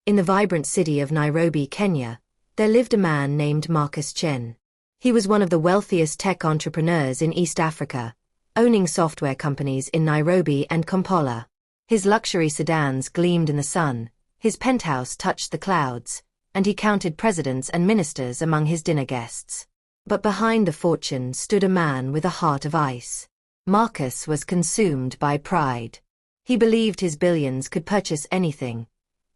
In the vibrant city of Nairobi, Kenya, there lived a man named Marcus Chen. He was one of the wealthiest tech entrepreneurs in East Africa, owning software companies in Nairobi and Kampala. His luxury sedans gleamed in the sun, his penthouse touched the clouds, and he counted presidents and ministers among his dinner guests. But behind the fortune stood a man with a heart of ice. Marcus was consumed by pride. He believed his billions could purchase anything: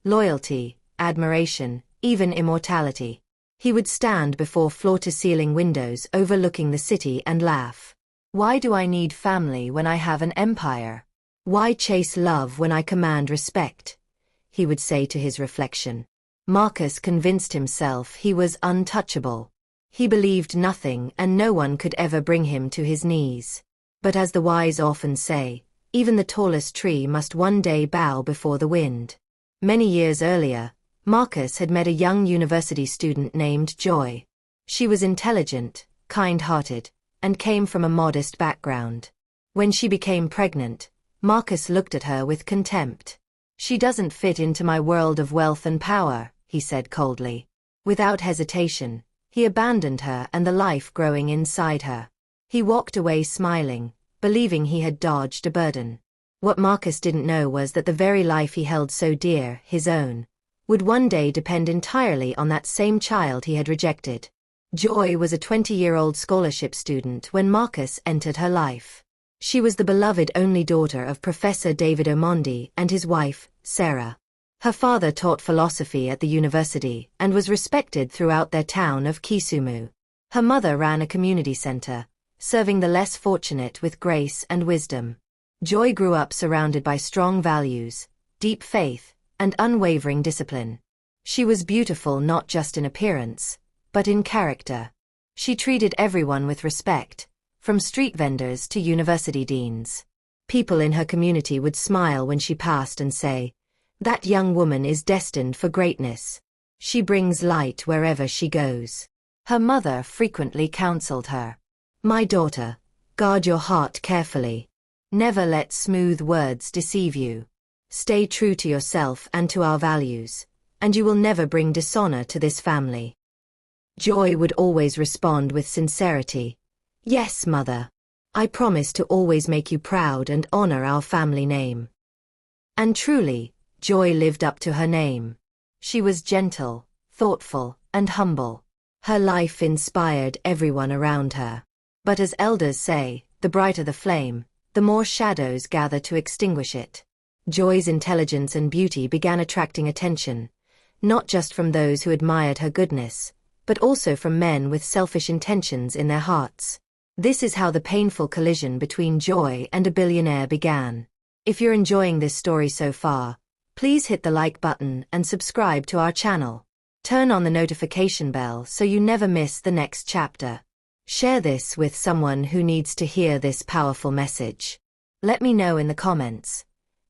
loyalty, admiration, even immortality. He would stand before floor-to-ceiling windows overlooking the city and laugh. "Why do I need family when I have an empire? Why chase love when I command respect?" he would say to his reflection. Marcus convinced himself he was untouchable. He believed nothing and no one could ever bring him to his knees. But as the wise often say, even the tallest tree must one day bow before the wind. Many years earlier, Marcus had met a young university student named Joy. She was intelligent, kind-hearted, and came from a modest background. When she became pregnant, Marcus looked at her with contempt. "She doesn't fit into my world of wealth and power," he said coldly. Without hesitation, he abandoned her and the life growing inside her. He walked away smiling, believing he had dodged a burden. What Marcus didn't know was that the very life he held so dear, his own, would one day depend entirely on that same child he had rejected. Joy was a 20-year-old scholarship student when Marcus entered her life. She was the beloved only daughter of Professor David Omondi and his wife, Sarah. Her father taught philosophy at the university and was respected throughout their town of Kisumu. Her mother ran a community center, serving the less fortunate with grace and wisdom. Joy grew up surrounded by strong values, deep faith, and unwavering discipline. She was beautiful not just in appearance, but in character. She treated everyone with respect, from street vendors to university deans. People in her community would smile when she passed and say, "That young woman is destined for greatness. She brings light wherever she goes." Her mother frequently counseled her. "My daughter, guard your heart carefully. Never let smooth words deceive you. Stay true to yourself and to our values, and you will never bring dishonor to this family." Joy would always respond with sincerity, "Yes, mother. I promise to always make you proud and honor our family name." And truly, Joy lived up to her name. She was gentle, thoughtful, and humble. Her life inspired everyone around her. But as elders say, the brighter the flame, the more shadows gather to extinguish it. Joy's intelligence and beauty began attracting attention, not just from those who admired her goodness, but also from men with selfish intentions in their hearts. This is how the painful collision between Joy and a billionaire began. If you're enjoying this story so far, please hit the like button and subscribe to our channel. Turn on the notification bell so you never miss the next chapter. Share this with someone who needs to hear this powerful message. Let me know in the comments.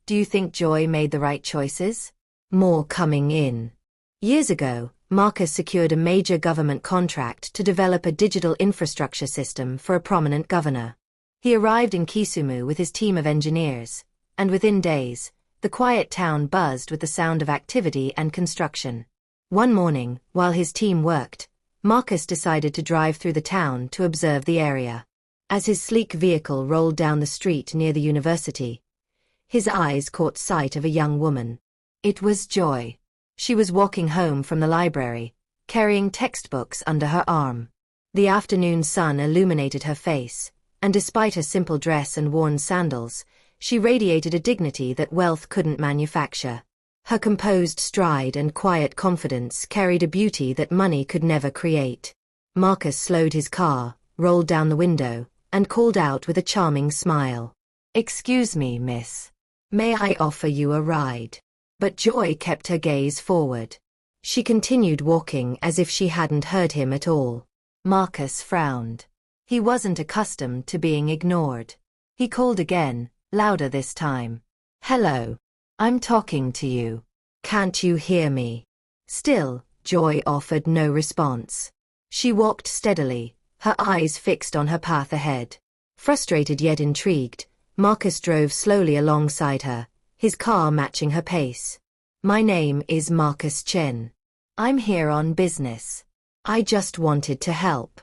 Do you think Joy made the right choices? More coming in. Years ago, Marcus secured a major government contract to develop a digital infrastructure system for a prominent governor. He arrived in Kisumu with his team of engineers, and within days, the quiet town buzzed with the sound of activity and construction. One morning, while his team worked, Marcus decided to drive through the town to observe the area. As his sleek vehicle rolled down the street near the university, his eyes caught sight of a young woman. It was Joy. She was walking home from the library, carrying textbooks under her arm. The afternoon sun illuminated her face, and despite her simple dress and worn sandals, she radiated a dignity that wealth couldn't manufacture. Her composed stride and quiet confidence carried a beauty that money could never create. Marcus slowed his car, rolled down the window, and called out with a charming smile, "Excuse me, miss. May I offer you a ride?" But Joy kept her gaze forward. She continued walking as if she hadn't heard him at all. Marcus frowned. He wasn't accustomed to being ignored. He called again, louder this time. "Hello. I'm talking to you. Can't you hear me?" Still, Joy offered no response. She walked steadily, her eyes fixed on her path ahead. Frustrated yet intrigued, Marcus drove slowly alongside her, his car matching her pace. My name is Marcus Chen. I'm here on business. I just wanted to help.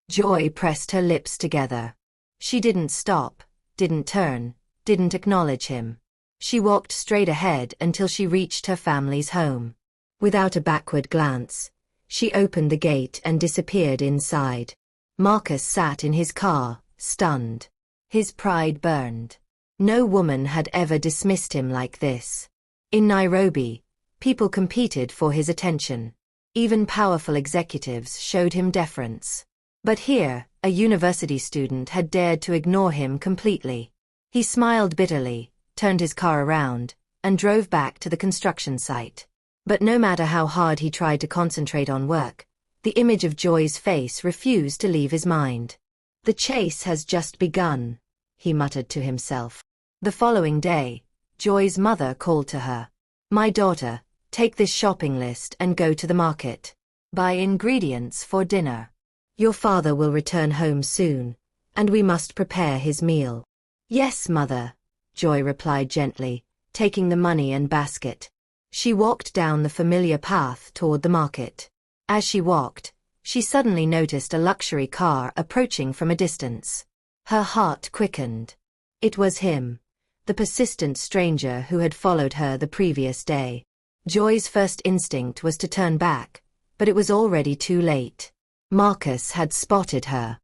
Joy pressed her lips together. She didn't stop, didn't turn, didn't acknowledge him. She walked straight ahead until she reached her family's home. Without a backward glance, she opened the gate and disappeared inside. Marcus sat in his car, stunned. His pride burned. No woman had ever dismissed him like this. In Nairobi, people competed for his attention. Even powerful executives showed him deference. But here, a university student had dared to ignore him completely. He smiled bitterly, turned his car around, and drove back to the construction site. But no matter how hard he tried to concentrate on work, the image of Joy's face refused to leave his mind. The chase has just begun, he muttered to himself. The following day, Joy's mother called to her. My daughter, take this shopping list and go to the market. Buy ingredients for dinner. Your father will return home soon, and we must prepare his meal. Yes, mother, Joy replied gently, taking the money and basket. She walked down the familiar path toward the market. As she walked, she suddenly noticed a luxury car approaching from a distance. Her heart quickened. It was him, the persistent stranger who had followed her the previous day. Joy's first instinct was to turn back, but it was already too late. Marcus had spotted her.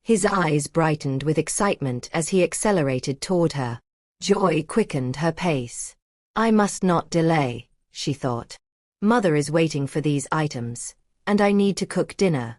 His eyes brightened with excitement as he accelerated toward her. Joy quickened her pace. I must not delay, she thought. Mother is waiting for these items, and I need to cook dinner.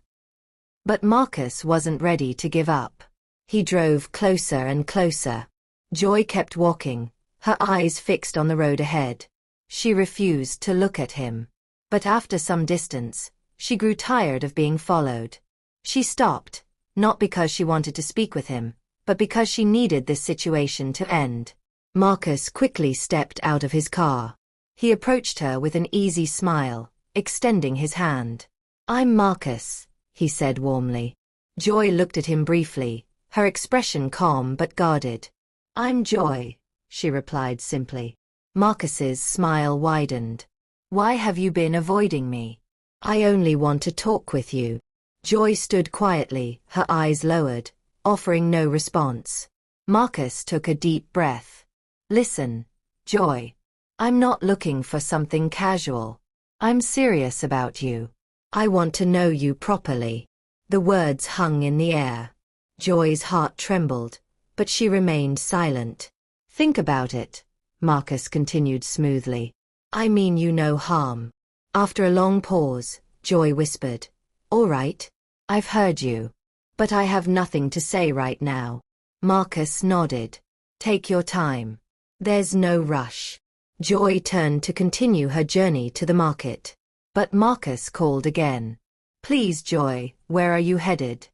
But Marcus wasn't ready to give up. He drove closer and closer. Joy kept walking, her eyes fixed on the road ahead. She refused to look at him. But after some distance, she grew tired of being followed. She stopped, not because she wanted to speak with him, but because she needed this situation to end. Marcus quickly stepped out of his car. He approached her with an easy smile, extending his hand. I'm Marcus, he said warmly. Joy looked at him briefly, her expression calm but guarded. I'm Joy, she replied simply. Marcus's smile widened. Why have you been avoiding me? I only want to talk with you. Joy stood quietly, her eyes lowered, offering no response. Marcus took a deep breath. Listen, Joy. I'm not looking for something casual. I'm serious about you. I want to know you properly. The words hung in the air. Joy's heart trembled, but she remained silent. Think about it, Marcus continued smoothly. I mean you no harm. After a long pause, Joy whispered, All right, I've heard you. But I have nothing to say right now. Marcus nodded. Take your time. There's no rush. Joy turned to continue her journey to the market. But Marcus called again. Please, Joy, where are you headed?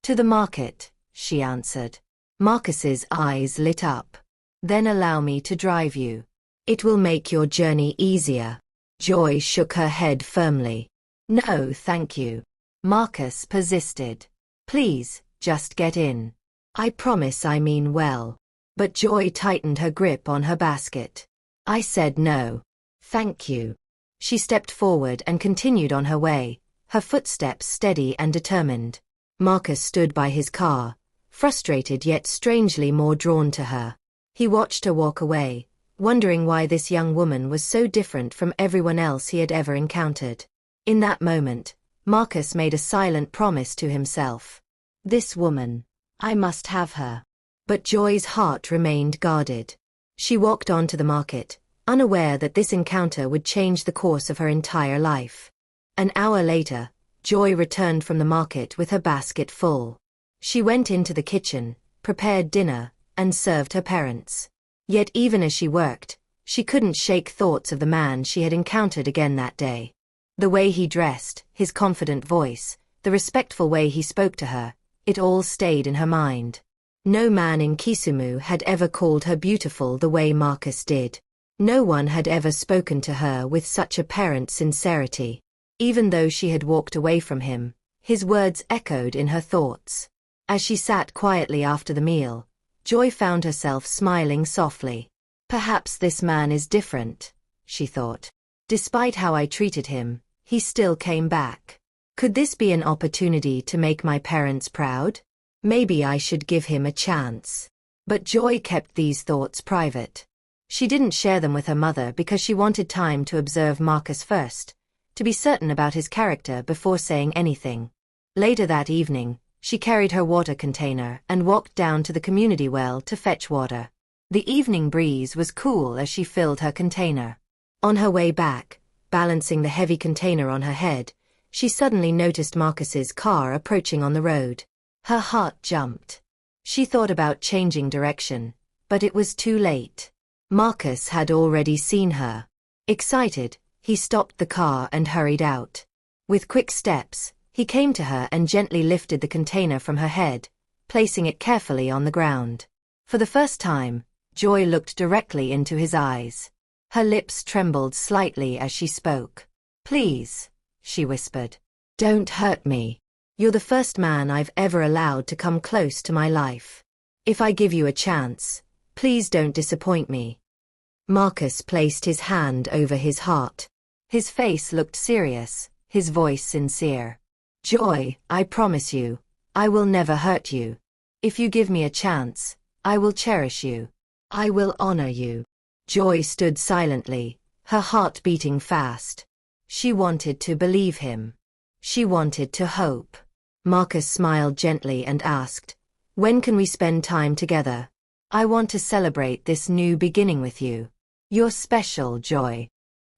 To the market, she answered. Marcus's eyes lit up. Then allow me to drive you. It will make your journey easier. Joy shook her head firmly. No, thank you. Marcus persisted. Please, just get in. I promise I mean well. But Joy tightened her grip on her basket. I said no. Thank you. She stepped forward and continued on her way, her footsteps steady and determined. Marcus stood by his car, frustrated yet strangely more drawn to her. He watched her walk away, wondering why this young woman was so different from everyone else he had ever encountered. In that moment, Marcus made a silent promise to himself. This woman, I must have her. But Joy's heart remained guarded. She walked on to the market, unaware that this encounter would change the course of her entire life. An hour later, Joy returned from the market with her basket full. She went into the kitchen, prepared dinner, and served her parents. Yet even as she worked, she couldn't shake thoughts of the man she had encountered again that day. The way he dressed, his confident voice, the respectful way he spoke to her, it all stayed in her mind. No man in Kisumu had ever called her beautiful the way Marcus did. No one had ever spoken to her with such apparent sincerity. Even though she had walked away from him, his words echoed in her thoughts. As she sat quietly after the meal, Joy found herself smiling softly. Perhaps this man is different, she thought. Despite how I treated him, he still came back. Could this be an opportunity to make my parents proud? Maybe I should give him a chance. But Joy kept these thoughts private. She didn't share them with her mother because she wanted time to observe Marcus first, to be certain about his character before saying anything. Later that evening, she carried her water container and walked down to the community well to fetch water. The evening breeze was cool as she filled her container. On her way back, balancing the heavy container on her head, she suddenly noticed Marcus's car approaching on the road. Her heart jumped. She thought about changing direction, but it was too late. Marcus had already seen her. Excited, he stopped the car and hurried out. With quick steps, he came to her and gently lifted the container from her head, placing it carefully on the ground. For the first time, Joy looked directly into his eyes. Her lips trembled slightly as she spoke. "Please," she whispered. "Don't hurt me. You're the first man I've ever allowed to come close to my life. If I give you a chance, please don't disappoint me." Marcus placed his hand over his heart. His face looked serious, his voice sincere. "Joy, I promise you, I will never hurt you. If you give me a chance, I will cherish you. I will honor you." Joy stood silently, her heart beating fast. She wanted to believe him. She wanted to hope. Marcus smiled gently and asked, "When can we spend time together? I want to celebrate this new beginning with you. You're special, Joy."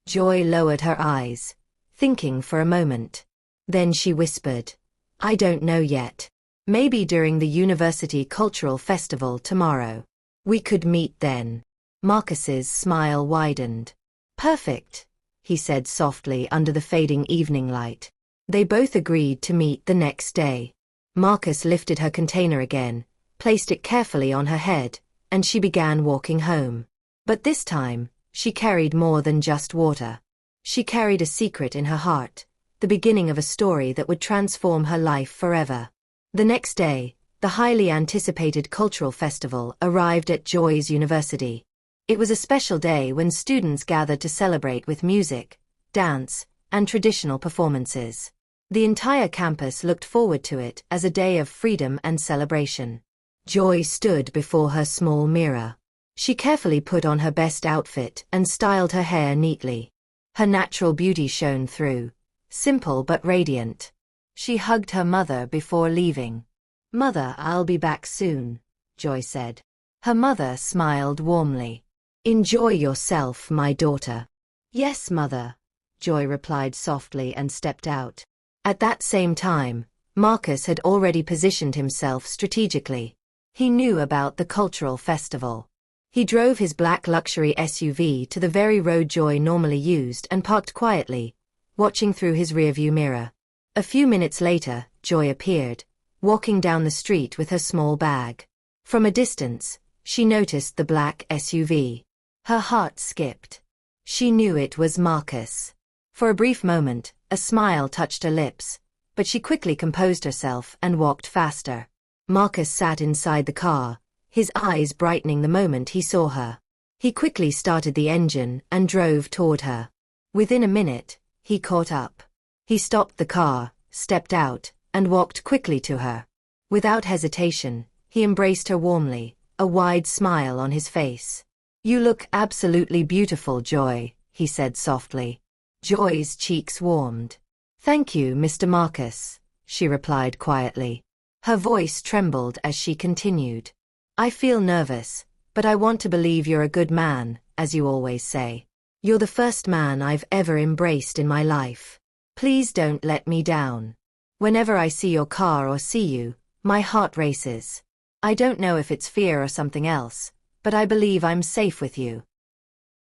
Joy lowered her eyes, thinking for a moment. Then she whispered, "I don't know yet. Maybe during the University Cultural Festival tomorrow. We could meet then." Marcus's smile widened. "Perfect," he said softly under the fading evening light. They both agreed to meet the next day. Marcus lifted her container again, placed it carefully on her head, and she began walking home. But this time, she carried more than just water. She carried a secret in her heart, the beginning of a story that would transform her life forever. The next day, the highly anticipated cultural festival arrived at Joy's university. It was a special day when students gathered to celebrate with music, dance, and traditional performances. The entire campus looked forward to it as a day of freedom and celebration. Joy stood before her small mirror. She carefully put on her best outfit and styled her hair neatly. Her natural beauty shone through, simple but radiant. She hugged her mother before leaving. "Mother, I'll be back soon," Joy said. Her mother smiled warmly. "Enjoy yourself, my daughter." "Yes, mother," Joy replied softly and stepped out. At that same time, Marcus had already positioned himself strategically. He knew about the cultural festival. He drove his black luxury SUV to the very road Joy normally used and parked quietly, watching through his rearview mirror. A few minutes later, Joy appeared, walking down the street with her small bag. From a distance, she noticed the black SUV. Her heart skipped. She knew it was Marcus. For a brief moment, a smile touched her lips, but she quickly composed herself and walked faster. Marcus sat inside the car, his eyes brightening the moment he saw her. He quickly started the engine and drove toward her. Within a minute, he caught up. He stopped the car, stepped out, and walked quickly to her. Without hesitation, he embraced her warmly, a wide smile on his face. "You look absolutely beautiful, Joy," he said softly. Joy's cheeks warmed. "Thank you, Mr. Marcus," she replied quietly. Her voice trembled as she continued. "I feel nervous, but I want to believe you're a good man, as you always say. You're the first man I've ever embraced in my life. Please don't let me down. Whenever I see your car or see you, my heart races. I don't know if it's fear or something else, but I believe I'm safe with you."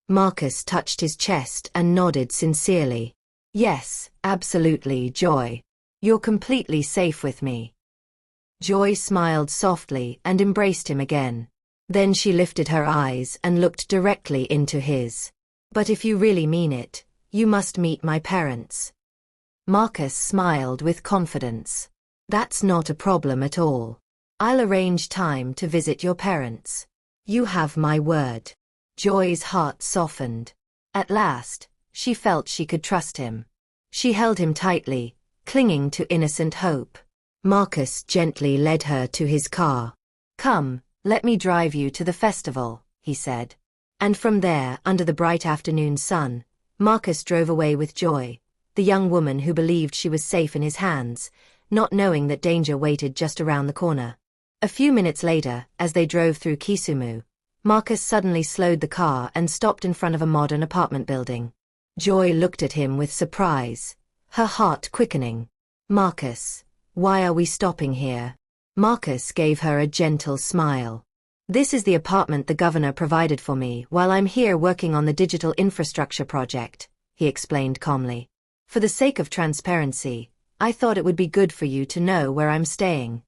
Marcus touched his chest and nodded sincerely. "Yes, absolutely, Joy. You're completely safe with me." Joy smiled softly and embraced him again. Then she lifted her eyes and looked directly into his. "But if you really mean it, you must meet my parents." Marcus smiled with confidence. "That's not a problem at all. I'll arrange time to visit your parents. You have my word." Joy's heart softened. At last, she felt she could trust him. She held him tightly, clinging to innocent hope. Marcus gently led her to his car. "Come, let me drive you to the festival," he said. And from there, under the bright afternoon sun, Marcus drove away with Joy, the young woman who believed she was safe in his hands, not knowing that danger waited just around the corner. A few minutes later, as they drove through Kisumu, Marcus suddenly slowed the car and stopped in front of a modern apartment building. Joy looked at him with surprise, her heart quickening. "Marcus, why are we stopping here?" Marcus gave her a gentle smile. "This is the apartment the governor provided for me while I'm here working on the digital infrastructure project," he explained calmly. "For the sake of transparency, I thought it would be good for you to know where I'm staying."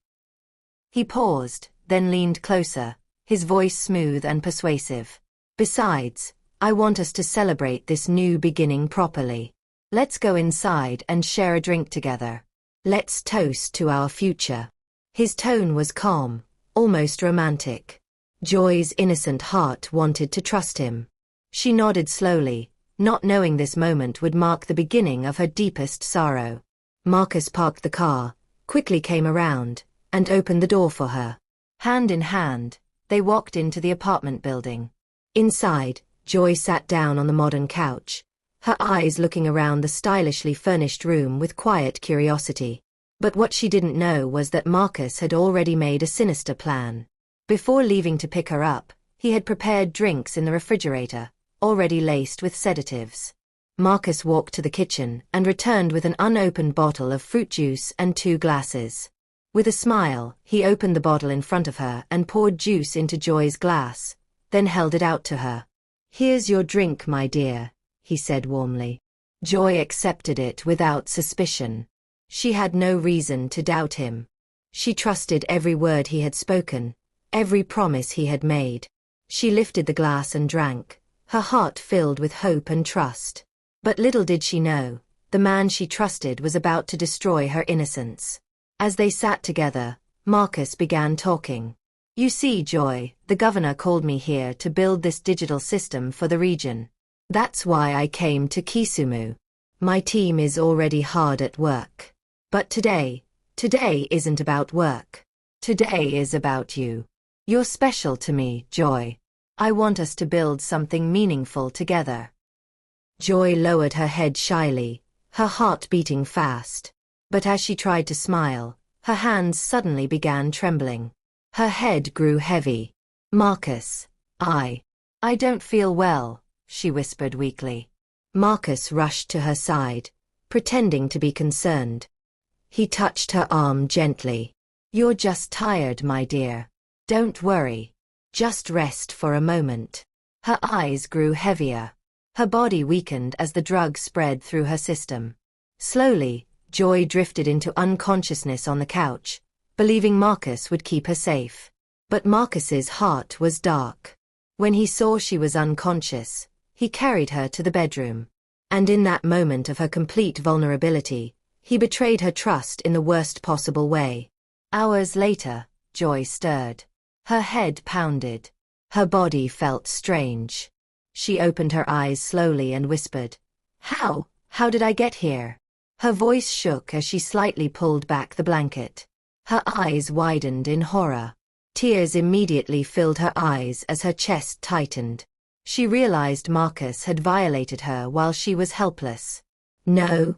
He paused, then leaned closer, his voice smooth and persuasive. "Besides, I want us to celebrate this new beginning properly. Let's go inside and share a drink together. Let's toast to our future." His tone was calm, almost romantic. Joy's innocent heart wanted to trust him. She nodded slowly, not knowing this moment would mark the beginning of her deepest sorrow. Marcus parked the car, quickly came around, and opened the door for her. Hand in hand, they walked into the apartment building. Inside, Joy sat down on the modern couch, her eyes looking around the stylishly furnished room with quiet curiosity. But what she didn't know was that Marcus had already made a sinister plan. Before leaving to pick her up, he had prepared drinks in the refrigerator, already laced with sedatives. Marcus walked to the kitchen and returned with an unopened bottle of fruit juice and 2 glasses. With a smile, he opened the bottle in front of her and poured juice into Joy's glass, then held it out to her. "Here's your drink, my dear," he said warmly. Joy accepted it without suspicion. She had no reason to doubt him. She trusted every word he had spoken, every promise he had made. She lifted the glass and drank, her heart filled with hope and trust. But little did she know, the man she trusted was about to destroy her innocence. As they sat together, Marcus began talking. "You see, Joy, the governor called me here to build this digital system for the region. That's why I came to Kisumu. My team is already hard at work. But today isn't about work. Today is about you. You're special to me, Joy. I want us to build something meaningful together." Joy lowered her head shyly, her heart beating fast. But as she tried to smile, her hands suddenly began trembling. Her head grew heavy. "Marcus, I don't feel well," she whispered weakly. Marcus rushed to her side, pretending to be concerned. He touched her arm gently. "You're just tired, my dear. Don't worry. Just rest for a moment." Her eyes grew heavier. Her body weakened as the drug spread through her system. Slowly, Joy drifted into unconsciousness on the couch, believing Marcus would keep her safe. But Marcus's heart was dark. When he saw she was unconscious, he carried her to the bedroom. And in that moment of her complete vulnerability, he betrayed her trust in the worst possible way. Hours later, Joy stirred. Her head pounded. Her body felt strange. She opened her eyes slowly and whispered, How did I get here?" Her voice shook as she slightly pulled back the blanket. Her eyes widened in horror. Tears immediately filled her eyes as her chest tightened. She realized Marcus had violated her while she was helpless. No,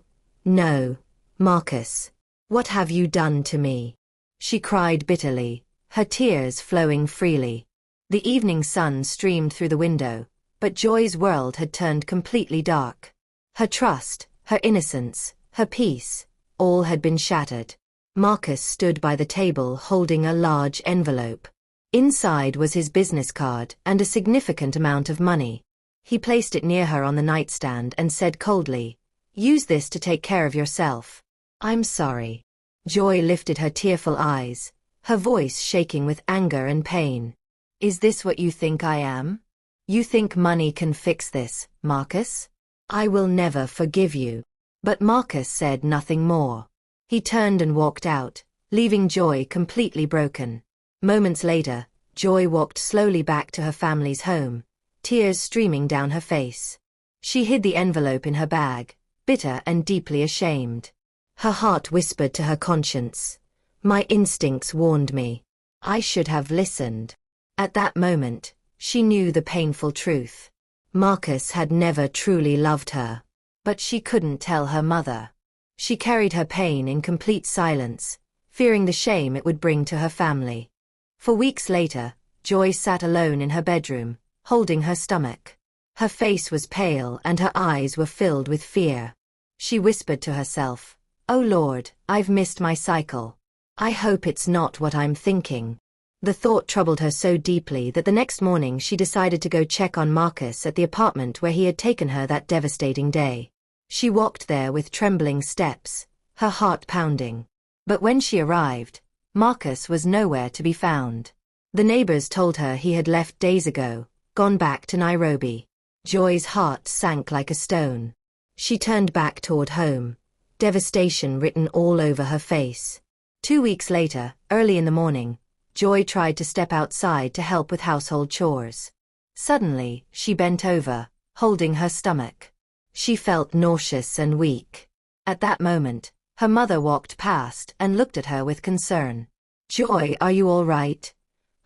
Marcus. What have you done to me?" She cried bitterly, her tears flowing freely. The evening sun streamed through the window, but Joy's world had turned completely dark. Her trust, her innocence, her peace, all had been shattered. Marcus stood by the table holding a large envelope. Inside was his business card and a significant amount of money. He placed it near her on the nightstand and said coldly, "Use this to take care of yourself." "I'm sorry." Joy lifted her tearful eyes, her voice shaking with anger and pain. "Is this what you think I am? You think money can fix this, Marcus? I will never forgive you." But Marcus said nothing more. He turned and walked out, leaving Joy completely broken. Moments later, Joy walked slowly back to her family's home, tears streaming down her face. She hid the envelope in her bag, bitter and deeply ashamed. Her heart whispered to her conscience, "My instincts warned me. I should have listened." At that moment, she knew the painful truth. Marcus had never truly loved her. But she couldn't tell her mother. She carried her pain in complete silence, fearing the shame it would bring to her family. For weeks later, Joy sat alone in her bedroom, holding her stomach. Her face was pale and her eyes were filled with fear. She whispered to herself, "Oh Lord, I've missed my cycle. I hope it's not what I'm thinking." The thought troubled her so deeply that the next morning she decided to go check on Marcus at the apartment where he had taken her that devastating day. She walked there with trembling steps, her heart pounding. But when she arrived, Marcus was nowhere to be found. The neighbors told her he had left days ago, gone back to Nairobi. Joy's heart sank like a stone. She turned back toward home, devastation written all over her face. 2 weeks later, early in the morning, Joy tried to step outside to help with household chores. Suddenly, she bent over, holding her stomach. She felt nauseous and weak. At that moment, her mother walked past and looked at her with concern. "Joy, are you all right?"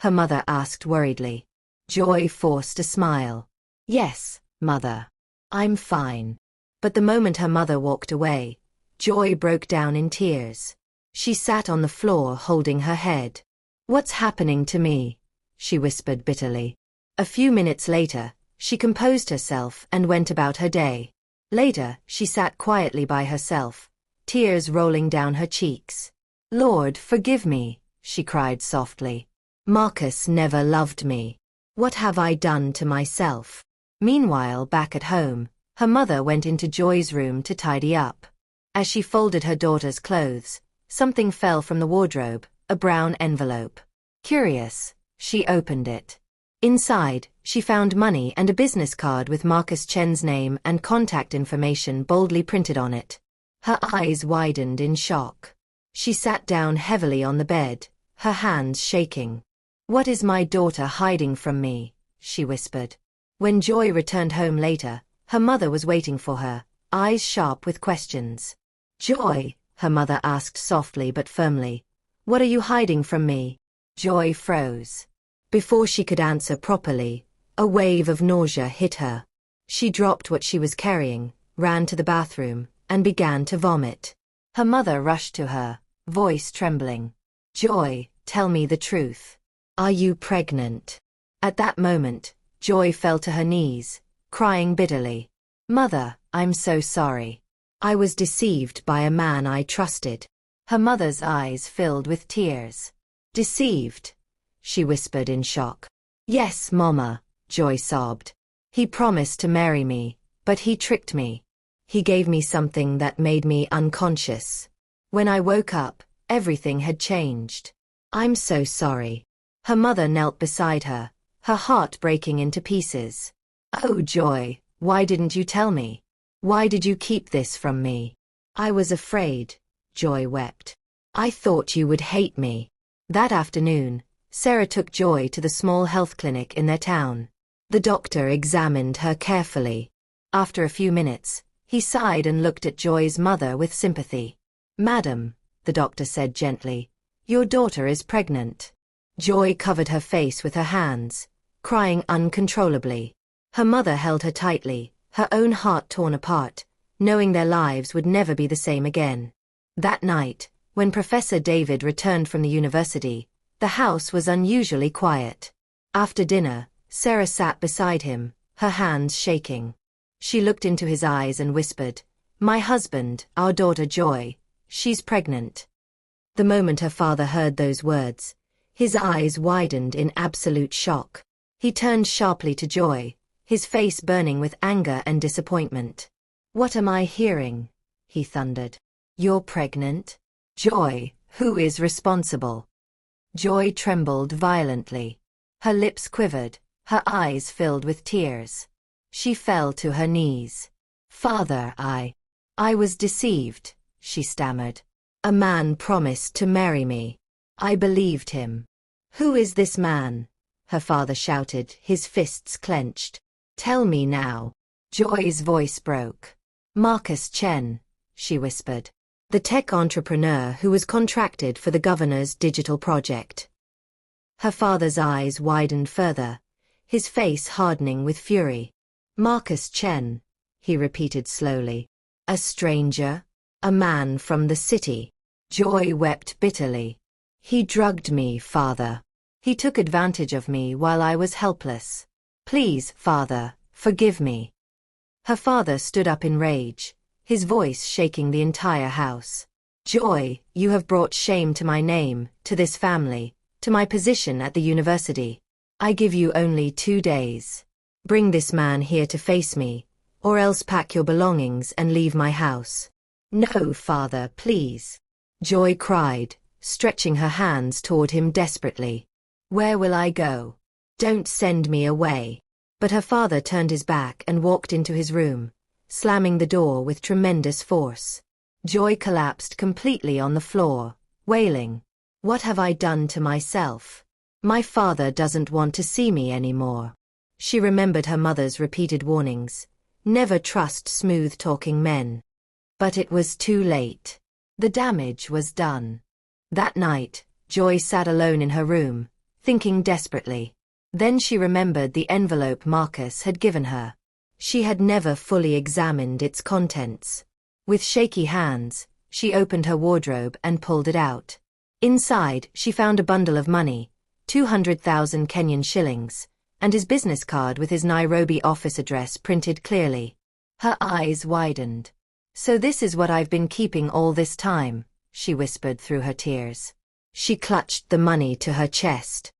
her mother asked worriedly. Joy forced a smile. "Yes, Mother. I'm fine." But the moment her mother walked away, Joy broke down in tears. She sat on the floor holding her head. "What's happening to me?" she whispered bitterly. A few minutes later, she composed herself and went about her day. Later, she sat quietly by herself, tears rolling down her cheeks. "Lord, forgive me," she cried softly. "Marcus never loved me. What have I done to myself?" Meanwhile, back at home, her mother went into Joy's room to tidy up. As she folded her daughter's clothes, something fell from the wardrobe, a brown envelope. Curious, she opened it. Inside, she found money and a business card with Marcus Chen's name and contact information boldly printed on it. Her eyes widened in shock. She sat down heavily on the bed, her hands shaking. "What is my daughter hiding from me?" she whispered. When Joy returned home later, her mother was waiting for her, eyes sharp with questions. "Joy," her mother asked softly but firmly, "what are you hiding from me?" Joy froze. Before she could answer properly, a wave of nausea hit her. She dropped what she was carrying, ran to the bathroom, and began to vomit. Her mother rushed to her, voice trembling. "Joy, tell me the truth. Are you pregnant?" At that moment, Joy fell to her knees, crying bitterly. "Mother, I'm so sorry. I was deceived by a man I trusted." Her mother's eyes filled with tears. "Deceived?" she whispered in shock. "Yes, Mama," Joy sobbed. "He promised to marry me, but he tricked me. He gave me something that made me unconscious. When I woke up, everything had changed. I'm so sorry." Her mother knelt beside her, her heart breaking into pieces. "Oh, Joy, why didn't you tell me? Why did you keep this from me?" "I was afraid," Joy wept. "I thought you would hate me." That afternoon, Sarah took Joy to the small health clinic in their town. The doctor examined her carefully. After a few minutes, he sighed and looked at Joy's mother with sympathy. "Madam," the doctor said gently, "your daughter is pregnant." Joy covered her face with her hands, crying uncontrollably. Her mother held her tightly, her own heart torn apart, knowing their lives would never be the same again. That night, when Professor David returned from the university, the house was unusually quiet. After dinner, Sarah sat beside him, her hands shaking. She looked into his eyes and whispered, "My husband, our daughter Joy, she's pregnant." The moment her father heard those words, his eyes widened in absolute shock. He turned sharply to Joy, his face burning with anger and disappointment. "What am I hearing?" he thundered. "You're pregnant? Joy, who is responsible?" Joy trembled violently. Her lips quivered, her eyes filled with tears. She fell to her knees. "Father, I was deceived," she stammered. "A man promised to marry me. I believed him." "Who is this man?" her father shouted, his fists clenched. "Tell me now." Joy's voice broke. Marcus Chen, she whispered. The tech entrepreneur who was contracted for the governor's digital project. Her father's eyes widened further, his face hardening with fury. Marcus Chen, he repeated slowly. A stranger? A man from the city? Joy wept bitterly. He drugged me, father. He took advantage of me while I was helpless. Please, father, forgive me. Her father stood up in rage, his voice shaking the entire house. Joy, you have brought shame to my name, to this family, to my position at the university. I give you only 2 days. Bring this man here to face me, or else pack your belongings and leave my house. No, father, please. Joy cried, stretching her hands toward him desperately. Where will I go? Don't send me away. But her father turned his back and walked into his room, slamming the door with tremendous force. Joy collapsed completely on the floor, wailing. What have I done to myself? My father doesn't want to see me anymore. She remembered her mother's repeated warnings. Never trust smooth-talking men. But it was too late. The damage was done. That night, Joy sat alone in her room, thinking desperately. Then she remembered the envelope Marcus had given her. She had never fully examined its contents. With shaky hands, she opened her wardrobe and pulled it out. Inside, she found a bundle of money, 200,000 Kenyan shillings, and his business card with his Nairobi office address printed clearly. Her eyes widened. So this is what I've been keeping all this time, she whispered through her tears. She clutched the money to her chest.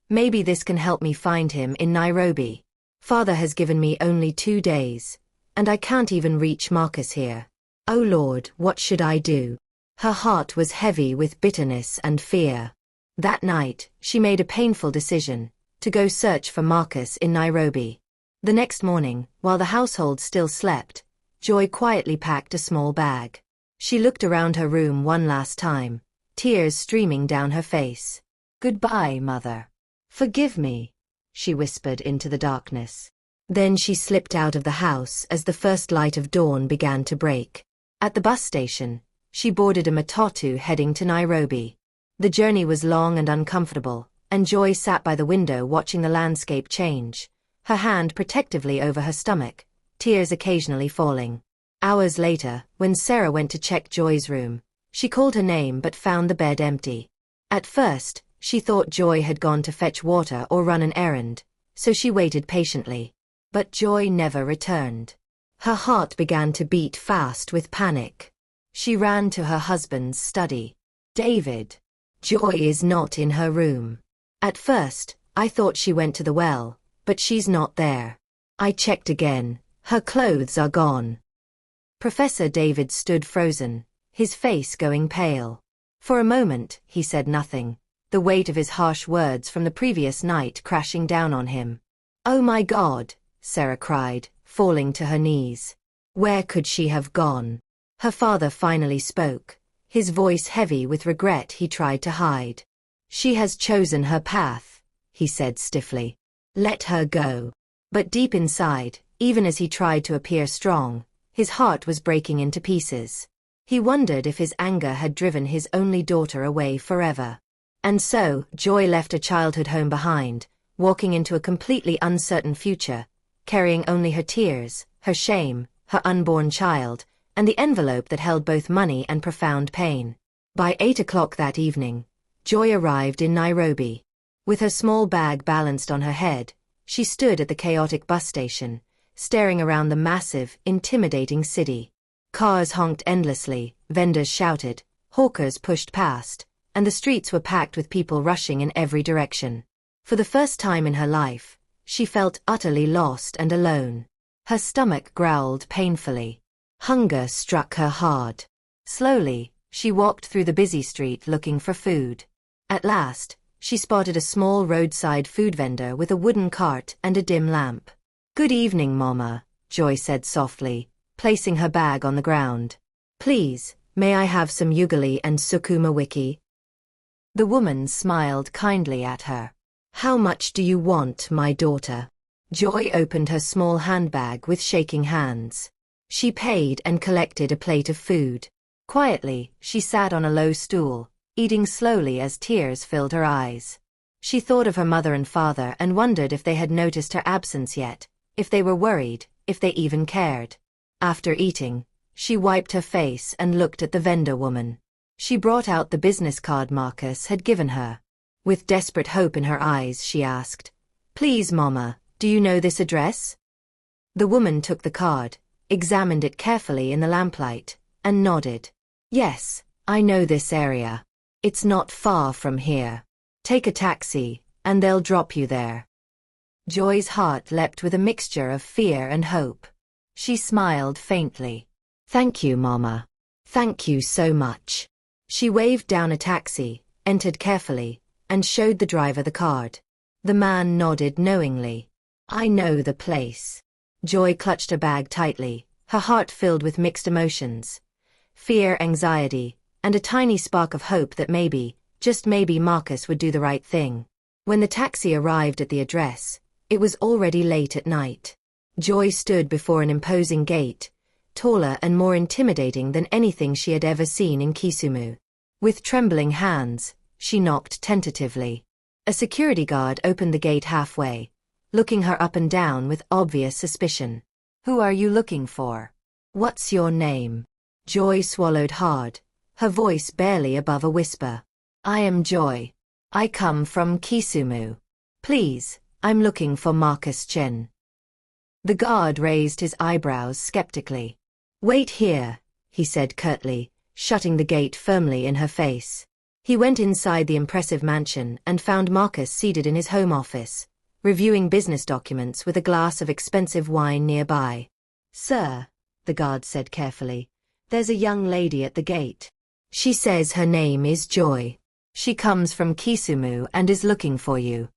Maybe this can help me find him in Nairobi. Father has given me only 2 days, and I can't even reach Marcus here. Oh Lord, what should I do? Her heart was heavy with bitterness and fear. That night, she made a painful decision, to go search for Marcus in Nairobi. The next morning, while the household still slept, Joy quietly packed a small bag. She looked around her room one last time, tears streaming down her face. Goodbye, Mother. Forgive me, she whispered into the darkness. Then she slipped out of the house as the first light of dawn began to break. At the bus station, she boarded a matatu heading to Nairobi. The journey was long and uncomfortable, and Joy sat by the window watching the landscape change, her hand protectively over her stomach, tears occasionally falling. Hours later, when Sarah went to check Joy's room, she called her name but found the bed empty. At first, she thought Joy had gone to fetch water or run an errand, so she waited patiently. But Joy never returned. Her heart began to beat fast with panic. She ran to her husband's study. David. Joy is not in her room. At first, I thought she went to the well, but she's not there. I checked again. Her clothes are gone. Professor David stood frozen, his face going pale. For a moment, he said nothing, the weight of his harsh words from the previous night crashing down on him. Oh my God, Sarah cried, falling to her knees. Where could she have gone? Her father finally spoke, his voice heavy with regret he tried to hide. She has chosen her path, he said stiffly. Let her go. But deep inside, even as he tried to appear strong, his heart was breaking into pieces. He wondered if his anger had driven his only daughter away forever. And so, Joy left a childhood home behind, walking into a completely uncertain future, carrying only her tears, her shame, her unborn child, and the envelope that held both money and profound pain. By 8 o'clock that evening, Joy arrived in Nairobi. With her small bag balanced on her head, she stood at the chaotic bus station, staring around the massive, intimidating city. Cars honked endlessly, vendors shouted, hawkers pushed past, and the streets were packed with people rushing in every direction. For the first time in her life, she felt utterly lost and alone. Her stomach growled painfully. Hunger struck her hard. Slowly, she walked through the busy street looking for food. At last, she spotted a small roadside food vendor with a wooden cart and a dim lamp. Good evening, Mama, Joy said softly, placing her bag on the ground. Please, may I have some ugali and sukuma wiki? The woman smiled kindly at her. How much do you want, my daughter? Joy opened her small handbag with shaking hands. She paid and collected a plate of food. Quietly, she sat on a low stool, eating slowly as tears filled her eyes. She thought of her mother and father and wondered if they had noticed her absence yet, if they were worried, if they even cared. After eating, she wiped her face and looked at the vendor woman. She brought out the business card Marcus had given her. With desperate hope in her eyes, she asked, "Please, Mama, do you know this address?" The woman took the card, examined it carefully in the lamplight, and nodded. "Yes, I know this area. It's not far from here. Take a taxi, and they'll drop you there." Joy's heart leapt with a mixture of fear and hope. She smiled faintly. "Thank you, Mama. Thank you so much." She waved down a taxi, entered carefully, and showed the driver the card. The man nodded knowingly. "I know the place." Joy clutched her bag tightly, her heart filled with mixed emotions. Fear, anxiety, and a tiny spark of hope that maybe, just maybe Marcus would do the right thing. When the taxi arrived at the address, it was already late at night. Joy stood before an imposing gate, taller and more intimidating than anything she had ever seen in Kisumu. With trembling hands, she knocked tentatively. A security guard opened the gate halfway, looking her up and down with obvious suspicion. "Who are you looking for? What's your name?" Joy swallowed hard, her voice barely above a whisper. "I am Joy. I come from Kisumu. Please, I'm looking for Marcus Chen." The guard raised his eyebrows skeptically. "Wait here," he said curtly, shutting the gate firmly in her face. He went inside the impressive mansion and found Marcus seated in his home office, reviewing business documents with a glass of expensive wine nearby. "Sir," the guard said carefully, "there's a young lady at the gate. She says her name is Joy. She comes from Kisumu and is looking for you."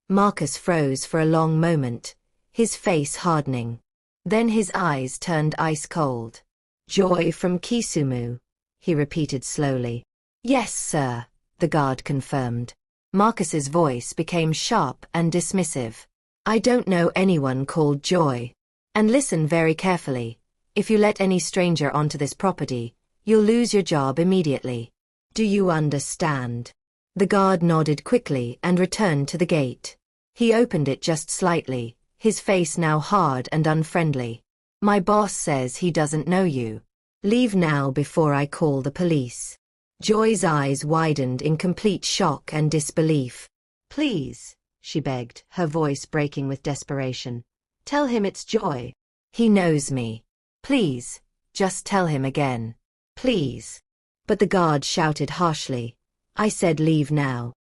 Marcus froze for a long moment, his face hardening. Then his eyes turned ice cold. "Joy from Kisumu," he repeated slowly. "Yes, sir," the guard confirmed. Marcus's voice became sharp and dismissive. "I don't know anyone called Joy. And listen very carefully. If you let any stranger onto this property, you'll lose your job immediately. Do you understand?" The guard nodded quickly and returned to the gate. He opened it just slightly, his face now hard and unfriendly. "My boss says he doesn't know you. Leave now before I call the police." Joy's eyes widened in complete shock and disbelief. "Please," she begged, her voice breaking with desperation. "Tell him it's Joy. He knows me. Please, just tell him again. Please." But the guard shouted harshly, "I said leave now."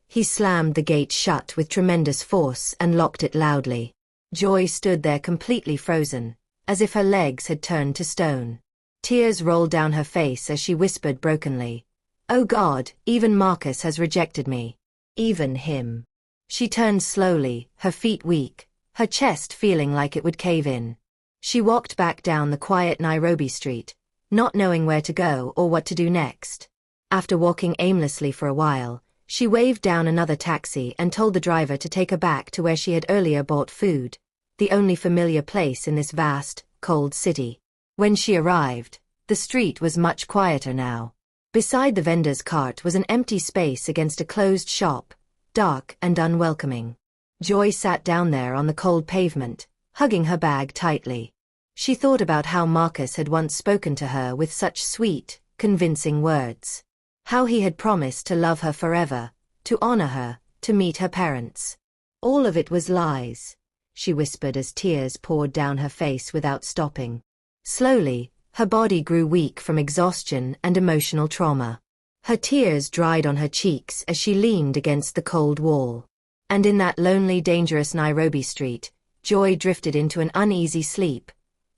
He slammed the gate shut with tremendous force and locked it loudly. Joy stood there completely frozen, as if her legs had turned to stone. Tears rolled down her face as she whispered brokenly, "Oh God, even Marcus has rejected me. Even him." She turned slowly, her feet weak, her chest feeling like it would cave in. She walked back down the quiet Nairobi street, not knowing where to go or what to do next. After walking aimlessly for a while, she waved down another taxi and told the driver to take her back to where she had earlier bought food, the only familiar place in this vast, cold city. When she arrived, the street was much quieter now. Beside the vendor's cart was an empty space against a closed shop, dark and unwelcoming. Joy sat down there on the cold pavement, hugging her bag tightly. She thought about how Marcus had once spoken to her with such sweet, convincing words. How he had promised to love her forever, to honor her, to meet her parents. All of it was lies, she whispered as tears poured down her face without stopping. Slowly, her body grew weak from exhaustion and emotional trauma. Her tears dried on her cheeks as she leaned against the cold wall. And in that lonely, dangerous Nairobi street, Joy drifted into an uneasy sleep.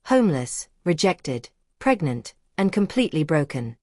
Homeless, rejected, pregnant, and completely broken.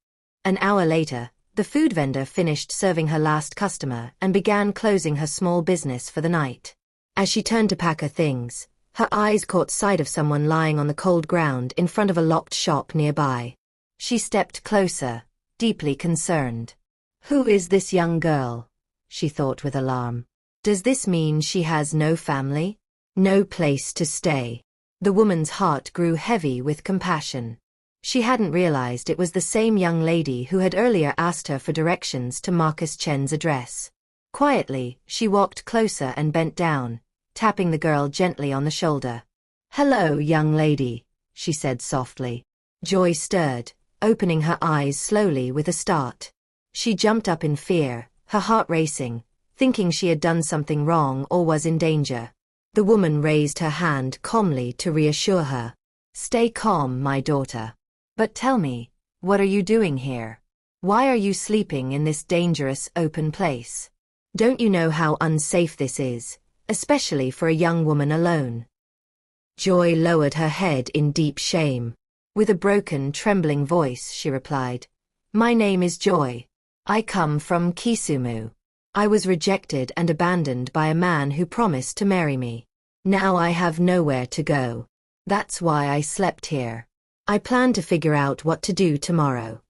An hour later, the food vendor finished serving her last customer and began closing her small business for the night. As she turned to pack her things, her eyes caught sight of someone lying on the cold ground in front of a locked shop nearby. She stepped closer, deeply concerned. "Who is this young girl?" she thought with alarm. "Does this mean she has no family?" No place to stay. The woman's heart grew heavy with compassion. She hadn't realized it was the same young lady who had earlier asked her for directions to Marcus Chen's address. Quietly, she walked closer and bent down, tapping the girl gently on the shoulder. "Hello, young lady," she said softly. Joy stirred, opening her eyes slowly with a start. She jumped up in fear, her heart racing, thinking she had done something wrong or was in danger. The woman raised her hand calmly to reassure her. "Stay calm, my daughter. But tell me, what are you doing here? Why are you sleeping in this dangerous open place? Don't you know how unsafe this is, especially for a young woman alone?" Joy lowered her head in deep shame. With a broken, trembling voice, she replied, "My name is Joy. I come from Kisumu. I was rejected and abandoned by a man who promised to marry me. Now I have nowhere to go. That's why I slept here. I plan to figure out what to do tomorrow."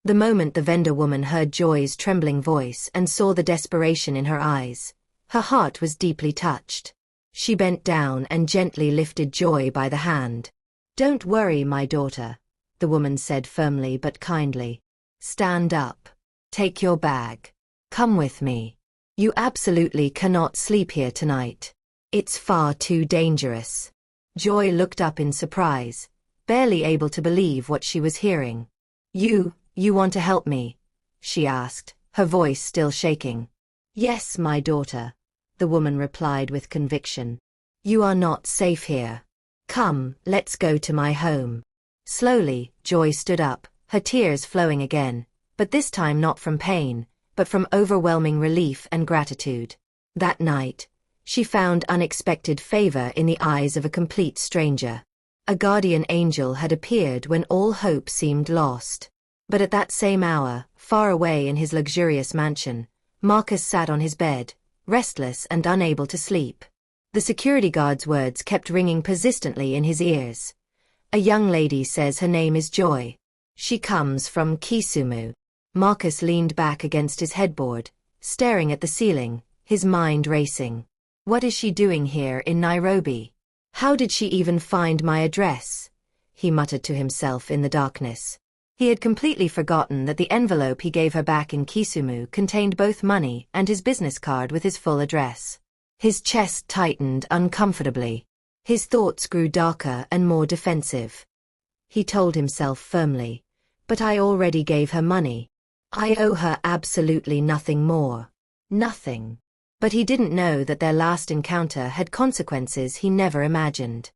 The moment the vendor woman heard Joy's trembling voice and saw the desperation in her eyes, her heart was deeply touched. She bent down and gently lifted Joy by the hand. "Don't worry, my daughter," the woman said firmly but kindly. "Stand up. Take your bag. Come with me. You absolutely cannot sleep here tonight. It's far too dangerous." Joy looked up in surprise, barely able to believe what she was hearing. You want to help me?" she asked, her voice still shaking. "Yes, my daughter," the woman replied with conviction. "You are not safe here. Come, let's go to my home." Slowly, Joy stood up, her tears flowing again, but this time not from pain, but from overwhelming relief and gratitude. That night, she found unexpected favor in the eyes of a complete stranger. A guardian angel had appeared when all hope seemed lost. But at that same hour, far away in his luxurious mansion, Marcus sat on his bed, restless and unable to sleep. The security guard's words kept ringing persistently in his ears. "A young lady says her name is Joy. She comes from Kisumu." Marcus leaned back against his headboard, staring at the ceiling, his mind racing. "What is she doing here in Nairobi? How did she even find my address?" he muttered to himself in the darkness. He had completely forgotten that the envelope he gave her back in Kisumu contained both money and his business card with his full address. His chest tightened uncomfortably. His thoughts grew darker and more defensive. He told himself firmly, "But I already gave her money. I owe her absolutely nothing more. Nothing." But he didn't know that their last encounter had consequences he never imagined.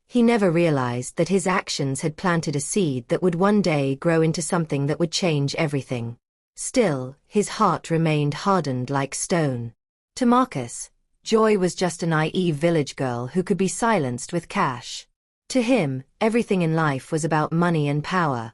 He never realized that his actions had planted a seed that would one day grow into something that would change everything. Still, his heart remained hardened like stone. To Marcus, Joy was just a naive village girl who could be silenced with cash. To him, everything in life was about money and power.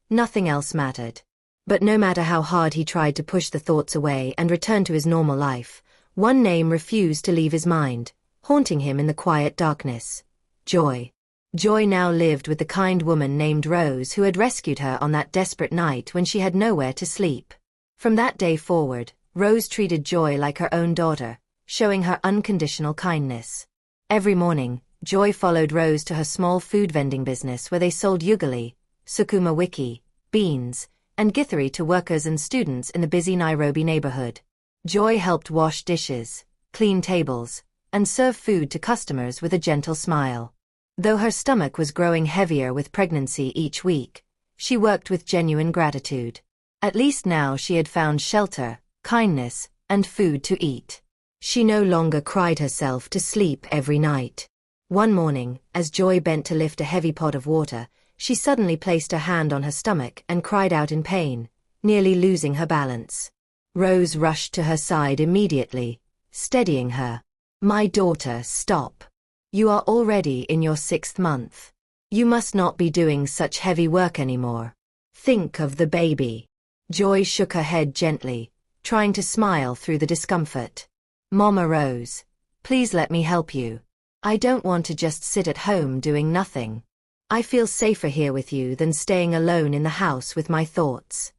Nothing else mattered. But no matter how hard he tried to push the thoughts away and return to his normal life, one name refused to leave his mind, haunting him in the quiet darkness. Joy. Joy now lived with the kind woman named Rose who had rescued her on that desperate night when she had nowhere to sleep. From that day forward, Rose treated Joy like her own daughter, showing her unconditional kindness. Every morning, Joy followed Rose to her small food vending business where they sold ugali, sukuma wiki, beans, and githeri to workers and students in the busy Nairobi neighborhood. Joy helped wash dishes, clean tables, and serve food to customers with a gentle smile. Though her stomach was growing heavier with pregnancy each week, she worked with genuine gratitude. At least now she had found shelter, kindness, and food to eat. She no longer cried herself to sleep every night. One morning, as Joy bent to lift a heavy pot of water, she suddenly placed her hand on her stomach and cried out in pain, nearly losing her balance. Rose rushed to her side immediately, steadying her. "My daughter, stop. You are already in your 6th month. You must not be doing such heavy work anymore. Think of the baby." Joy shook her head gently, trying to smile through the discomfort. "Mama Rose, please let me help you. I don't want to just sit at home doing nothing. I feel safer here with you than staying alone in the house with my thoughts."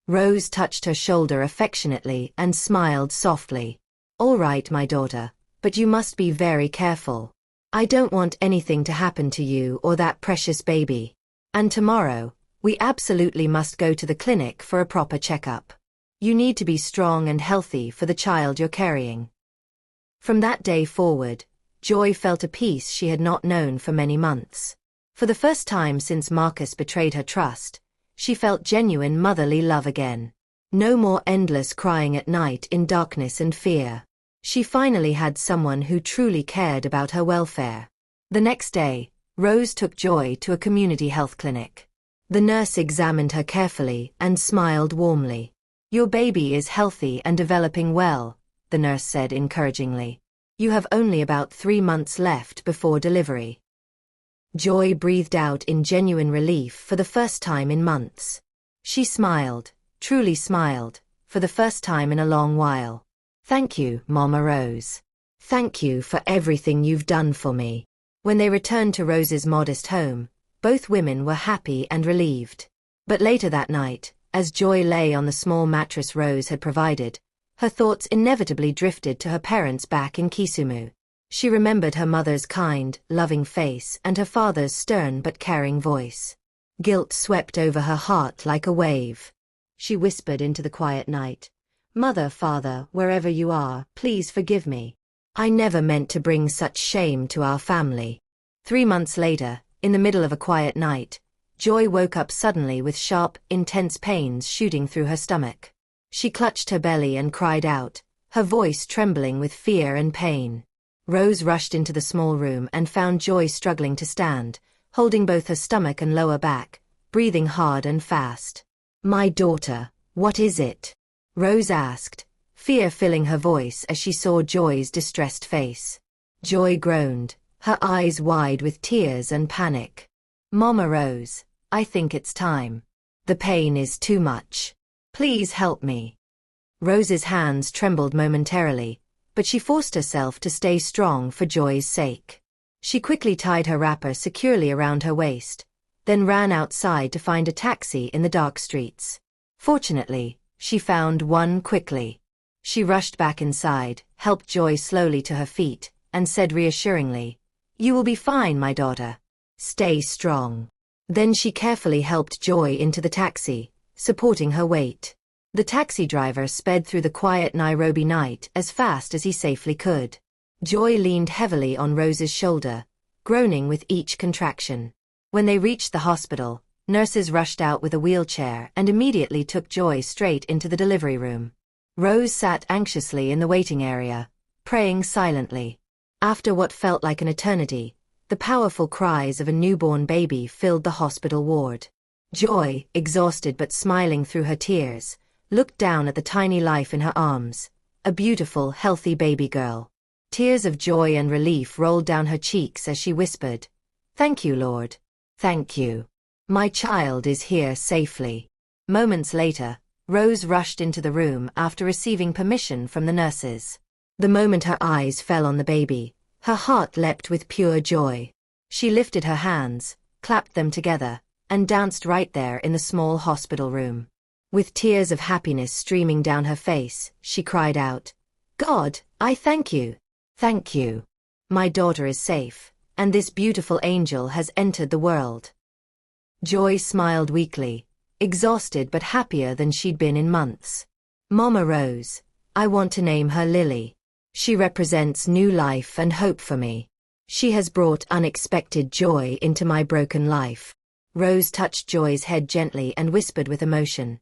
Rose touched her shoulder affectionately and smiled softly. "All right, my daughter, but But you must be very careful. I don't want anything to happen to you or that precious baby. And tomorrow, we absolutely must go to the clinic for a proper checkup. You need to be strong and healthy for the child you're carrying." From that day forward, Joy felt a peace she had not known for many months. For the first time since Marcus betrayed her trust, she felt genuine motherly love again. No more endless crying at night in darkness and fear. She finally had someone who truly cared about her welfare. The next day, Rose took Joy to a community health clinic. The nurse examined her carefully and smiled warmly. "Your baby is healthy and developing well," the nurse said encouragingly. "You have only about 3 months left before delivery." Joy breathed out in genuine relief for the first time in months. She smiled, truly smiled, for the first time in a long while. "Thank you, Mama Rose. Thank you for everything you've done for me." When they returned to Rose's modest home, both women were happy and relieved. But later that night, as Joy lay on the small mattress Rose had provided, her thoughts inevitably drifted to her parents back in Kisumu. She remembered her mother's kind, loving face and her father's stern but caring voice. Guilt swept over her heart like a wave. She whispered into the quiet night, "Mother, Father, wherever you are, please forgive me. I never meant to bring such shame to our family." 3 months later, in the middle of a quiet night, Joy woke up suddenly with sharp, intense pains shooting through her stomach. She clutched her belly and cried out, her voice trembling with fear and pain. Rose rushed into the small room and found Joy struggling to stand, holding both her stomach and lower back, breathing hard and fast. "My daughter, what is it?" Rose asked, fear filling her voice as she saw Joy's distressed face. Joy groaned, her eyes wide with tears and panic. "Mama Rose, I think it's time. The pain is too much. Please help me." Rose's hands trembled momentarily, but she forced herself to stay strong for Joy's sake. She quickly tied her wrapper securely around her waist, then ran outside to find a taxi in the dark streets. Fortunately, she found one quickly. She rushed back inside, helped Joy slowly to her feet, and said reassuringly, "You will be fine, my daughter. Stay strong." Then she carefully helped Joy into the taxi, supporting her weight. The taxi driver sped through the quiet Nairobi night as fast as he safely could. Joy leaned heavily on Rose's shoulder, groaning with each contraction. When they reached the hospital, nurses rushed out with a wheelchair and immediately took Joy straight into the delivery room. Rose sat anxiously in the waiting area, praying silently. After what felt like an eternity, the powerful cries of a newborn baby filled the hospital ward. Joy, exhausted but smiling through her tears, looked down at the tiny life in her arms, a beautiful, healthy baby girl. Tears of joy and relief rolled down her cheeks as she whispered, "Thank you, Lord. Thank you. My child is here safely." Moments later, Rose rushed into the room after receiving permission from the nurses. The moment her eyes fell on the baby, her heart leapt with pure joy. She lifted her hands, clapped them together, and danced right there in the small hospital room. With tears of happiness streaming down her face, she cried out, "God, I thank you. Thank you. My daughter is safe, and this beautiful angel has entered the world." Joy smiled weakly, exhausted but happier than she'd been in months. "Mama Rose, I want to name her Lily. She represents new life and hope for me. She has brought unexpected joy into my broken life." Rose touched Joy's head gently and whispered with emotion,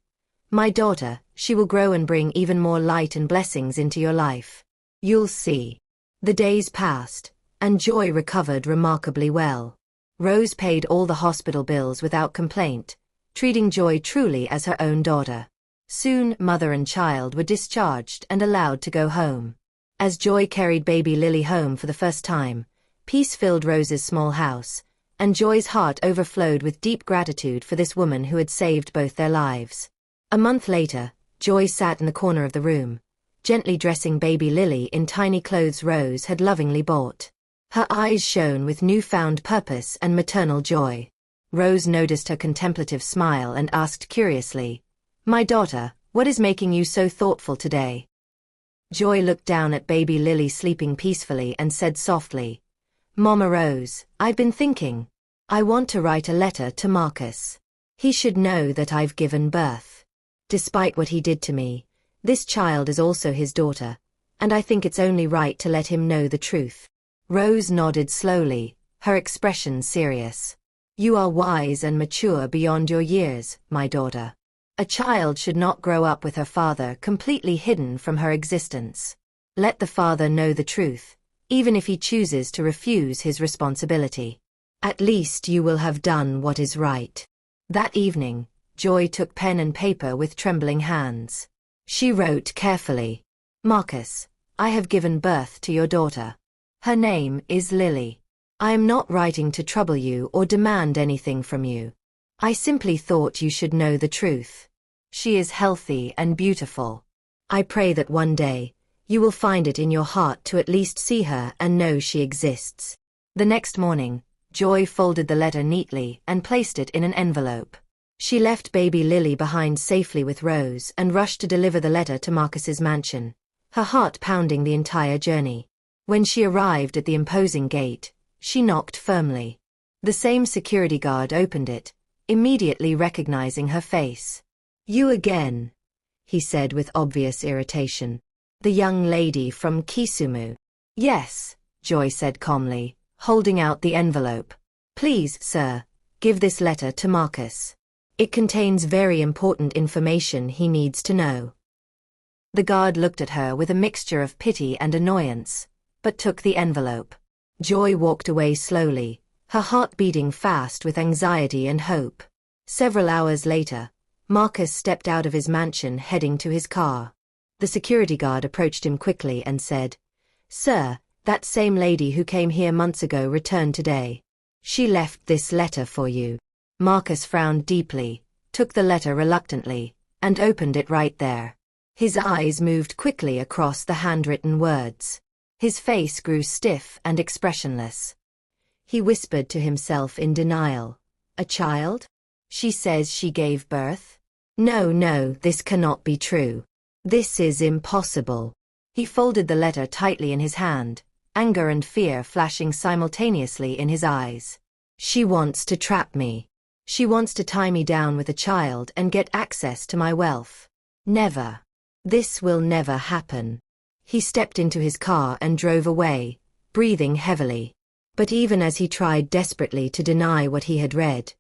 "My daughter, she will grow and bring even more light and blessings into your life. You'll see." The days passed, and Joy recovered remarkably well. Rose paid all the hospital bills without complaint, treating Joy truly as her own daughter. Soon, mother and child were discharged and allowed to go home. As Joy carried baby Lily home for the first time, peace filled Rose's small house, and Joy's heart overflowed with deep gratitude for this woman who had saved both their lives. A month later, Joy sat in the corner of the room, gently dressing baby Lily in tiny clothes Rose had lovingly bought. Her eyes shone with newfound purpose and maternal joy. Rose noticed her contemplative smile and asked curiously, "My daughter, what is making you so thoughtful today?" Joy looked down at baby Lily sleeping peacefully and said softly, "Mama Rose, I've been thinking. I want to write a letter to Marcus. He should know that I've given birth. Despite what he did to me, this child is also his daughter, and I think it's only right to let him know the truth." Rose nodded slowly, her expression serious. "You are wise and mature beyond your years, my daughter. A child should not grow up with her father completely hidden from her existence. Let the father know the truth, even if he chooses to refuse his responsibility. At least you will have done what is right." That evening, Joy took pen and paper with trembling hands. She wrote carefully, "Marcus, I have given birth to your daughter. Her name is Lily. I am not writing to trouble you or demand anything from you. I simply thought you should know the truth. She is healthy and beautiful. I pray that one day, you will find it in your heart to at least see her and know she exists." The next morning, Joy folded the letter neatly and placed it in an envelope. She left baby Lily behind safely with Rose and rushed to deliver the letter to Marcus's mansion, her heart pounding the entire journey. When she arrived at the imposing gate, she knocked firmly. The same security guard opened it, immediately recognizing her face. "You again," he said with obvious irritation. "The young lady from Kisumu." "Yes," Joy said calmly, holding out the envelope. "Please, sir, give this letter to Marcus. It contains very important information he needs to know." The guard looked at her with a mixture of pity and annoyance, but took the envelope. Joy walked away slowly, her heart beating fast with anxiety and hope. Several hours later, Marcus stepped out of his mansion heading to his car. The security guard approached him quickly and said, "Sir, that same lady who came here months ago returned today. She left this letter for you." Marcus frowned deeply, took the letter reluctantly, and opened it right there. His eyes moved quickly across the handwritten words. His face grew stiff and expressionless. He whispered to himself in denial, "A child? She says she gave birth? No, this cannot be true. This is impossible." He folded the letter tightly in his hand, anger and fear flashing simultaneously in his eyes. "She wants to trap me. She wants to tie me down with a child and get access to my wealth. Never. This will never happen." He stepped into his car and drove away, breathing heavily. But even as he tried desperately to deny what he had read,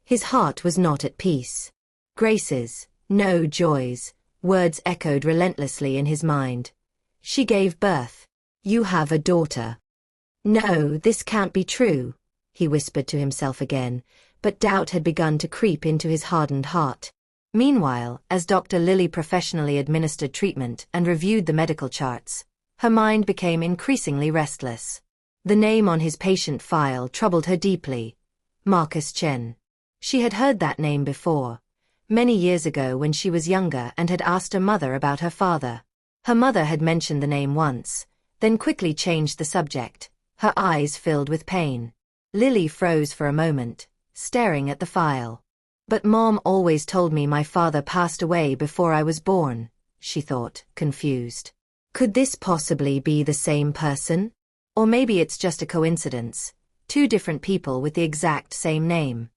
his heart was not at peace. Grace's, no Joy's, words echoed relentlessly in his mind. "She gave birth. You have a daughter." "No, this can't be true," he whispered to himself again, but doubt had begun to creep into his hardened heart. Meanwhile, as Dr. Lily professionally administered treatment and reviewed the medical charts, her mind became increasingly restless. The name on his patient file troubled her deeply. Marcus Chen. She had heard that name before, many years ago when she was younger and had asked her mother about her father. Her mother had mentioned the name once, then quickly changed the subject, her eyes filled with pain. Lily froze for a moment, staring at the file. "But Mom always told me my father passed away before I was born," she thought, confused. Could this possibly be the same person? Or maybe it's just a coincidence, two different people with the exact same name.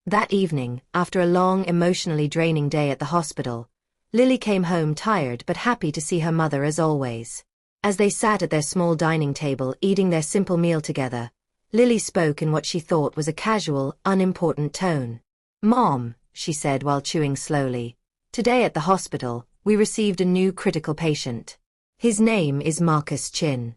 That evening, after a long, emotionally draining day at the hospital, Lily came home tired but happy to see her mother as always. As they sat at their small dining table eating their simple meal together, Lily spoke in what she thought was a casual, unimportant tone. "Mom," she said while chewing slowly, "today at the hospital, we received a new critical patient. His name is Marcus Chin."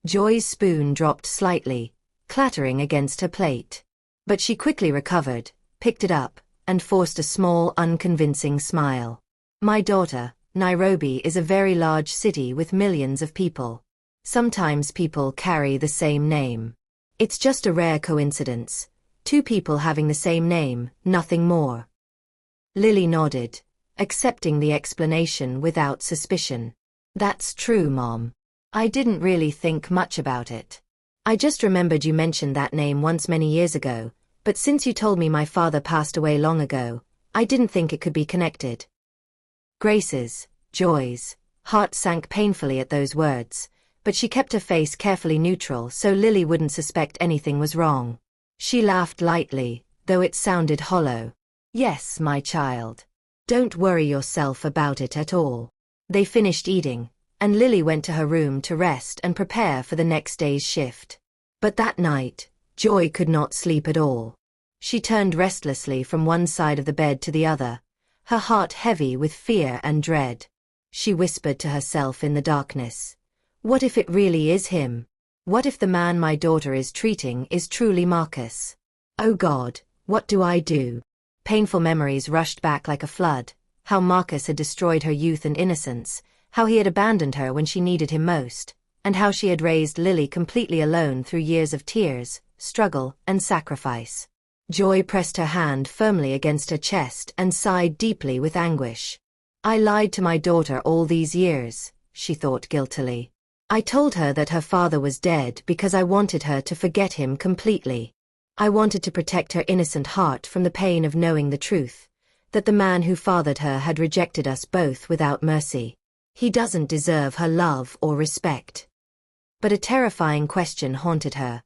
Joy's spoon dropped slightly, clattering against her plate. But she quickly recovered, picked it up, and forced a small, unconvincing smile. "My daughter, Nairobi is a very large city with millions of people. Sometimes people carry the same name. It's just a rare coincidence. Two people having the same name, nothing more." Lily nodded, accepting the explanation without suspicion. "That's true, Mom. I didn't really think much about it. I just remembered you mentioned that name once many years ago, but since you told me my father passed away long ago, I didn't think it could be connected." Grace's, Joy's, Heart sank painfully at those words, but she kept her face carefully neutral so Lily wouldn't suspect anything was wrong. She laughed lightly, though it sounded hollow. Yes, my child. Don't worry yourself about it at all. They finished eating, and Lily went to her room to rest and prepare for the next day's shift. But that night, Joy could not sleep at all. She turned restlessly from one side of the bed to the other, her heart heavy with fear and dread. She whispered to herself in the darkness, "What if it really is him? What if the man my daughter is treating is truly Marcus? Oh God, what do I do?" Painful memories rushed back like a flood, how Marcus had destroyed her youth and innocence, how he had abandoned her when she needed him most, and how she had raised Lily completely alone through years of tears, struggle, and sacrifice. Joy pressed her hand firmly against her chest and sighed deeply with anguish. "I lied to my daughter all these years," she thought guiltily. "I told her that her father was dead because I wanted her to forget him completely. I wanted to protect her innocent heart from the pain of knowing the truth, that the man who fathered her had rejected us both without mercy. He doesn't deserve her love or respect." But a terrifying question haunted her.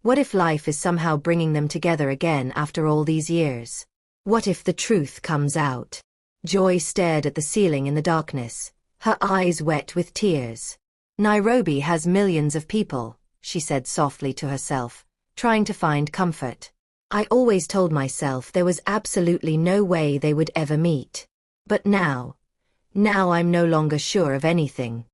What if life is somehow bringing them together again after all these years? What if the truth comes out? Joy stared at the ceiling in the darkness, her eyes wet with tears. "Nairobi has millions of people," she said softly to herself, trying to find comfort. "I always told myself there was absolutely no way they would ever meet. But now I'm no longer sure of anything."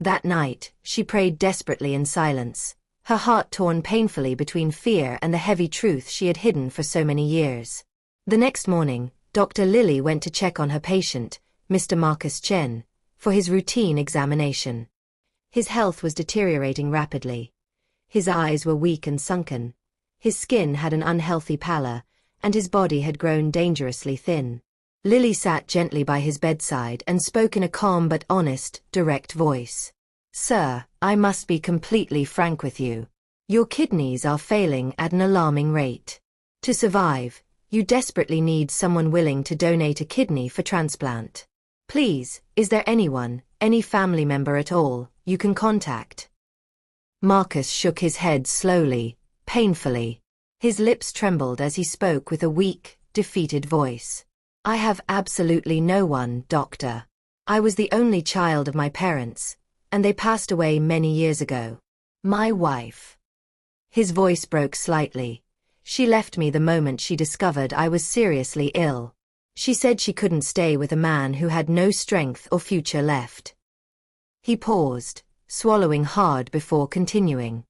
That night, she prayed desperately in silence, her heart torn painfully between fear and the heavy truth she had hidden for so many years. The next morning, Dr. Lily went to check on her patient, Mr. Marcus Chen, for his routine examination. His health was deteriorating rapidly. His eyes were weak and sunken, his skin had an unhealthy pallor, and his body had grown dangerously thin. Lily sat gently by his bedside and spoke in a calm but honest, direct voice. "Sir, I must be completely frank with you. Your kidneys are failing at an alarming rate. To survive, you desperately need someone willing to donate a kidney for transplant. Please, is there anyone, any family member at all, you can contact?" Marcus shook his head slowly, painfully. His lips trembled as he spoke with a weak, defeated voice. "I have absolutely no one, doctor. I was the only child of my parents, and they passed away many years ago. My wife." His voice broke slightly. "She left me the moment she discovered I was seriously ill. She said she couldn't stay with a man who had no strength or future left." He paused, swallowing hard before continuing.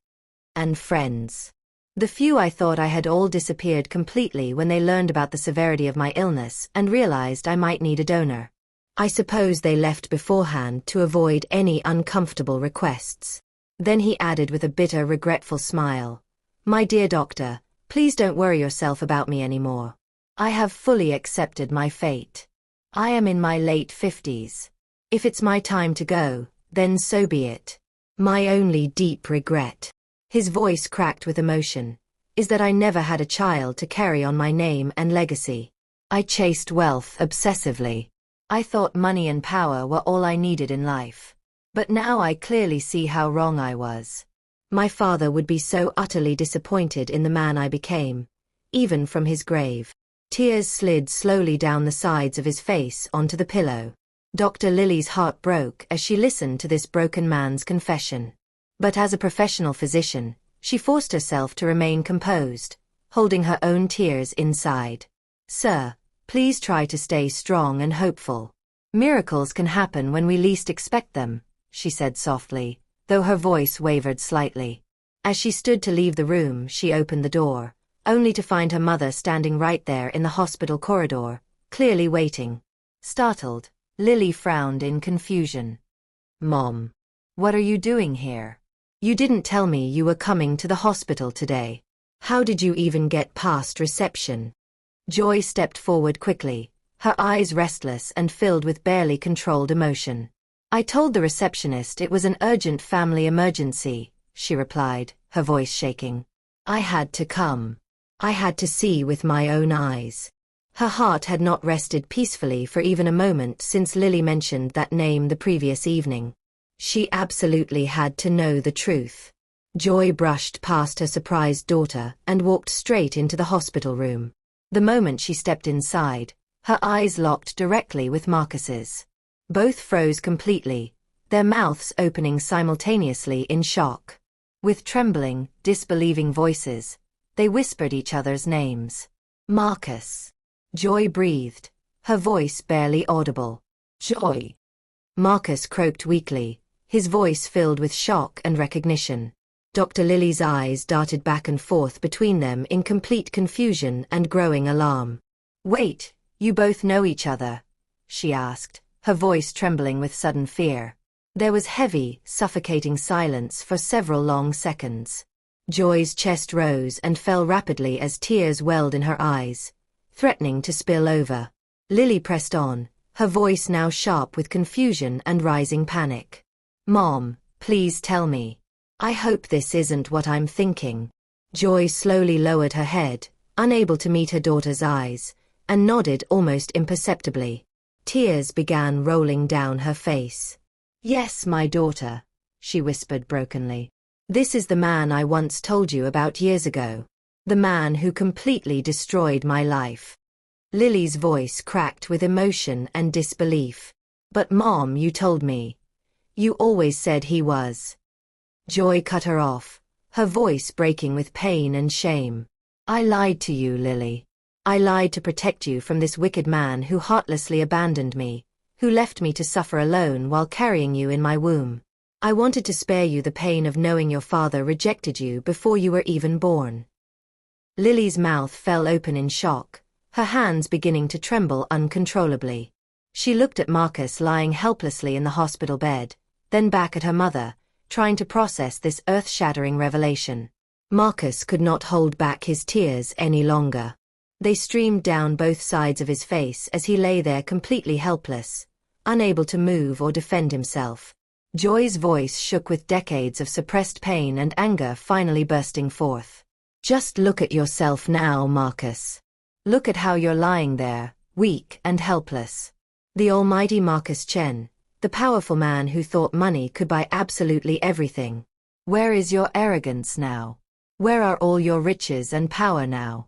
"And friends. The few I thought I had all disappeared completely when they learned about the severity of my illness and realized I might need a donor. I suppose they left beforehand to avoid any uncomfortable requests." Then he added with a bitter, regretful smile, "My dear doctor, please don't worry yourself about me anymore. I have fully accepted my fate. I am in my late 50s. If it's my time to go, then so be it. My only deep regret," his voice cracked with emotion, "is that I never had a child to carry on my name and legacy. I chased wealth obsessively. I thought money and power were all I needed in life. But now I clearly see how wrong I was. My father would be so utterly disappointed in the man I became, even from his grave." Tears slid slowly down the sides of his face onto the pillow. Dr. Lily's heart broke as she listened to this broken man's confession. But as a professional physician, she forced herself to remain composed, holding her own tears inside. "Sir, please try to stay strong and hopeful. Miracles can happen when we least expect them," she said softly, though her voice wavered slightly. As she stood to leave the room, she opened the door, only to find her mother standing right there in the hospital corridor, clearly waiting. Startled, Lily frowned in confusion. "Mom, what are you doing here? You didn't tell me you were coming to the hospital today. How did you even get past reception?" Joy stepped forward quickly, her eyes restless and filled with barely controlled emotion. "I told the receptionist it was an urgent family emergency," she replied, her voice shaking. "I had to come. I had to see with my own eyes." Her heart had not rested peacefully for even a moment since Lily mentioned that name the previous evening. She absolutely had to know the truth. Joy brushed past her surprised daughter and walked straight into the hospital room. The moment she stepped inside, her eyes locked directly with Marcus's. Both froze completely, their mouths opening simultaneously in shock. With trembling, disbelieving voices, they whispered each other's names. Marcus. Joy breathed, her voice barely audible. Joy. Marcus croaked weakly, his voice filled with shock and recognition. Dr. Lily's eyes darted back and forth between them in complete confusion and growing alarm. Wait, you both know each other? She asked, her voice trembling with sudden fear. There was heavy, suffocating silence for several long seconds. Joy's chest rose and fell rapidly as tears welled in her eyes, threatening to spill over. Lily pressed on, her voice now sharp with confusion and rising panic. Mom, please tell me. I hope this isn't what I'm thinking. Joy slowly lowered her head, unable to meet her daughter's eyes, and nodded almost imperceptibly. Tears began rolling down her face. Yes, my daughter, she whispered brokenly. This is the man I once told you about years ago. The man who completely destroyed my life. Lily's voice cracked with emotion and disbelief. But Mom, you told me. You always said he was. Joy cut her off, her voice breaking with pain and shame. I lied to you, Lily. I lied to protect you from this wicked man who heartlessly abandoned me, who left me to suffer alone while carrying you in my womb. I wanted to spare you the pain of knowing your father rejected you before you were even born. Lily's mouth fell open in shock, her hands beginning to tremble uncontrollably. She looked at Marcus lying helplessly in the hospital bed, then back at her mother, trying to process this earth-shattering revelation. Marcus could not hold back his tears any longer. They streamed down both sides of his face as he lay there completely helpless, unable to move or defend himself. Joy's voice shook with decades of suppressed pain and anger finally bursting forth. Just look at yourself now, Marcus. Look at how you're lying there, weak and helpless. The almighty Marcus Chen, the powerful man who thought money could buy absolutely everything. Where is your arrogance now? Where are all your riches and power now?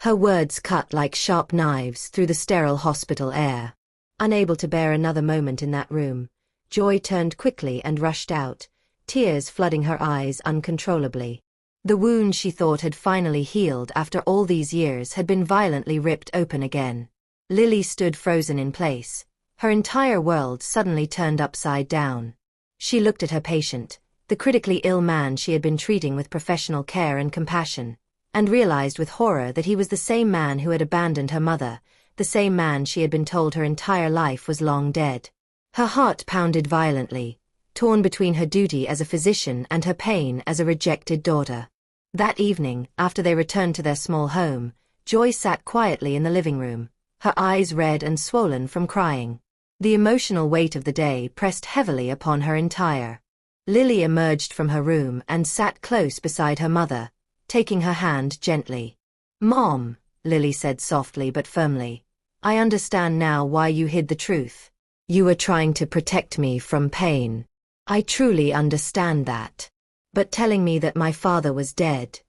Her words cut like sharp knives through the sterile hospital air. Unable to bear another moment in that room, Joy turned quickly and rushed out, tears flooding her eyes uncontrollably. The wound she thought had finally healed after all these years had been violently ripped open again. Lily stood frozen in place, her entire world suddenly turned upside down. She looked at her patient, the critically ill man she had been treating with professional care and compassion, and realized with horror that he was the same man who had abandoned her mother, the same man she had been told her entire life was long dead. Her heart pounded violently, torn between her duty as a physician and her pain as a rejected daughter. That evening, after they returned to their small home, Joy sat quietly in the living room, her eyes red and swollen from crying. The emotional weight of the day pressed heavily upon her entire. Lily emerged from her room and sat close beside her mother, taking her hand gently. Mom, Lily said softly but firmly, I understand now why you hid the truth. You were trying to protect me from pain. I truly understand that. But telling me that my father was dead,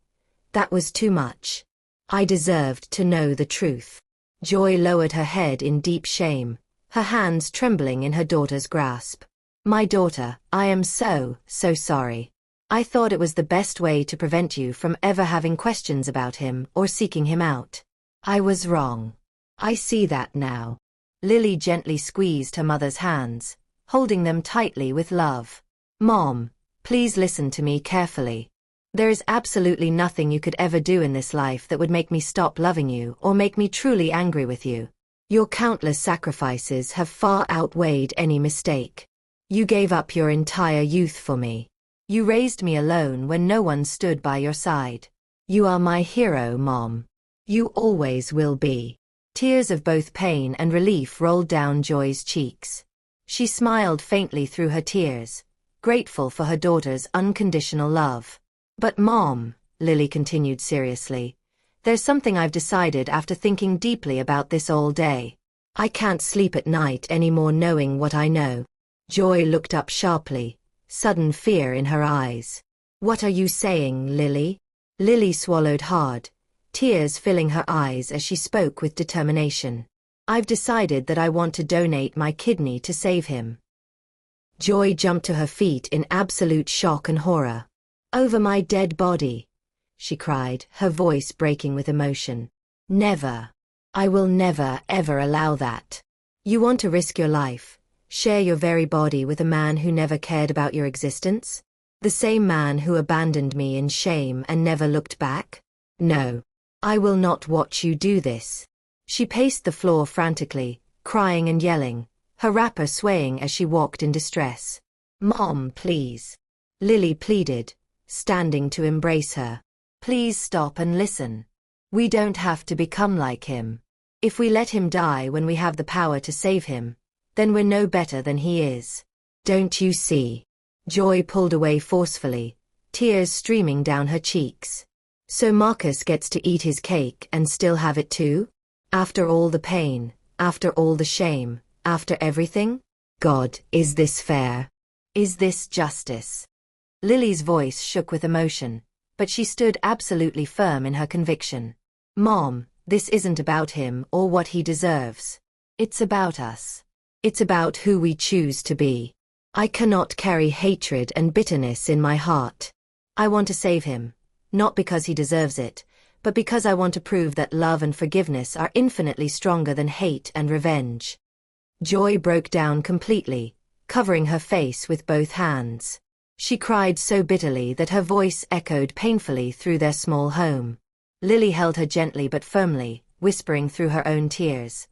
that was too much. I deserved to know the truth. Joy lowered her head in deep shame, her hands trembling in her daughter's grasp. My daughter, I am so sorry. I thought it was the best way to prevent you from ever having questions about him or seeking him out. I was wrong. I see that now. Lily gently squeezed her mother's hands, holding them tightly with love. Mom, please listen to me carefully. There is absolutely nothing you could ever do in this life that would make me stop loving you or make me truly angry with you. Your countless sacrifices have far outweighed any mistake. You gave up your entire youth for me. You raised me alone when no one stood by your side. You are my hero, Mom. You always will be. Tears of both pain and relief rolled down Joy's cheeks. She smiled faintly through her tears, grateful for her daughter's unconditional love. But Mom, Lily continued seriously, There's something I've decided after thinking deeply about this all day. I can't sleep at night anymore knowing what I know. Joy looked up sharply, sudden fear in her eyes. What are you saying, Lily? Lily swallowed hard, tears filling her eyes as she spoke with determination. I've decided that I want to donate my kidney to save him. Joy jumped to her feet in absolute shock and horror. Over my dead body, she cried, her voice breaking with emotion. Never. I will never, ever allow that. You want to risk your life, share your very body with a man who never cared about your existence? The same man who abandoned me in shame and never looked back? No. I will not watch you do this. She paced the floor frantically, crying and yelling, her wrapper swaying as she walked in distress. Mom, please. Lily pleaded, standing to embrace her. Please stop and listen. We don't have to become like him. If we let him die when we have the power to save him, then we're no better than he is. Don't you see? Joy pulled away forcefully, tears streaming down her cheeks. So Marcus gets to eat his cake and still have it too? After all the pain, after all the shame, after everything? God, is this fair? Is this justice? Lily's voice shook with emotion, but she stood absolutely firm in her conviction. Mom, this isn't about him or what he deserves. It's about us. It's about who we choose to be. I cannot carry hatred and bitterness in my heart. I want to save him, not because he deserves it, but because I want to prove that love and forgiveness are infinitely stronger than hate and revenge. Joy broke down completely, covering her face with both hands. She cried so bitterly that her voice echoed painfully through their small home. Lily held her gently but firmly, whispering through her own tears.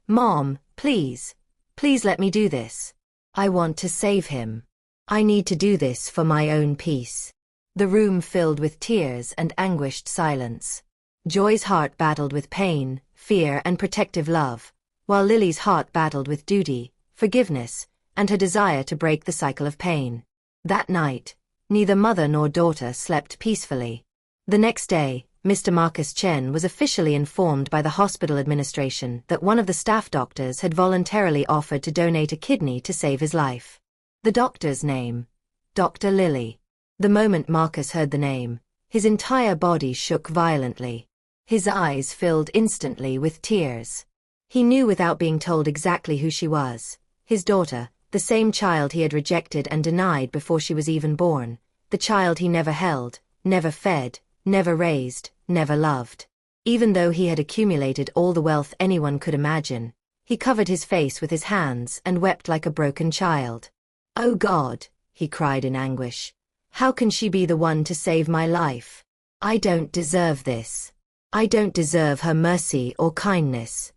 Mom, please. Please let me do this. I want to save him. I need to do this for my own peace. The room filled with tears and anguished silence. Joy's heart battled with pain, fear, and protective love, while Lily's heart battled with duty, forgiveness, and her desire to break the cycle of pain. That night, neither mother nor daughter slept peacefully. The next day, Mr. Marcus Chen was officially informed by the hospital administration that one of the staff doctors had voluntarily offered to donate a kidney to save his life. The doctor's name? Dr. Lily. The moment Marcus heard the name, his entire body shook violently. His eyes filled instantly with tears. He knew without being told exactly who she was. His daughter, the same child he had rejected and denied before she was even born, the child he never held, never fed, never raised, never loved. Even though he had accumulated all the wealth anyone could imagine, he covered his face with his hands and wept like a broken child. Oh God, he cried in anguish. How can she be the one to save my life? I don't deserve this. I don't deserve her mercy or kindness.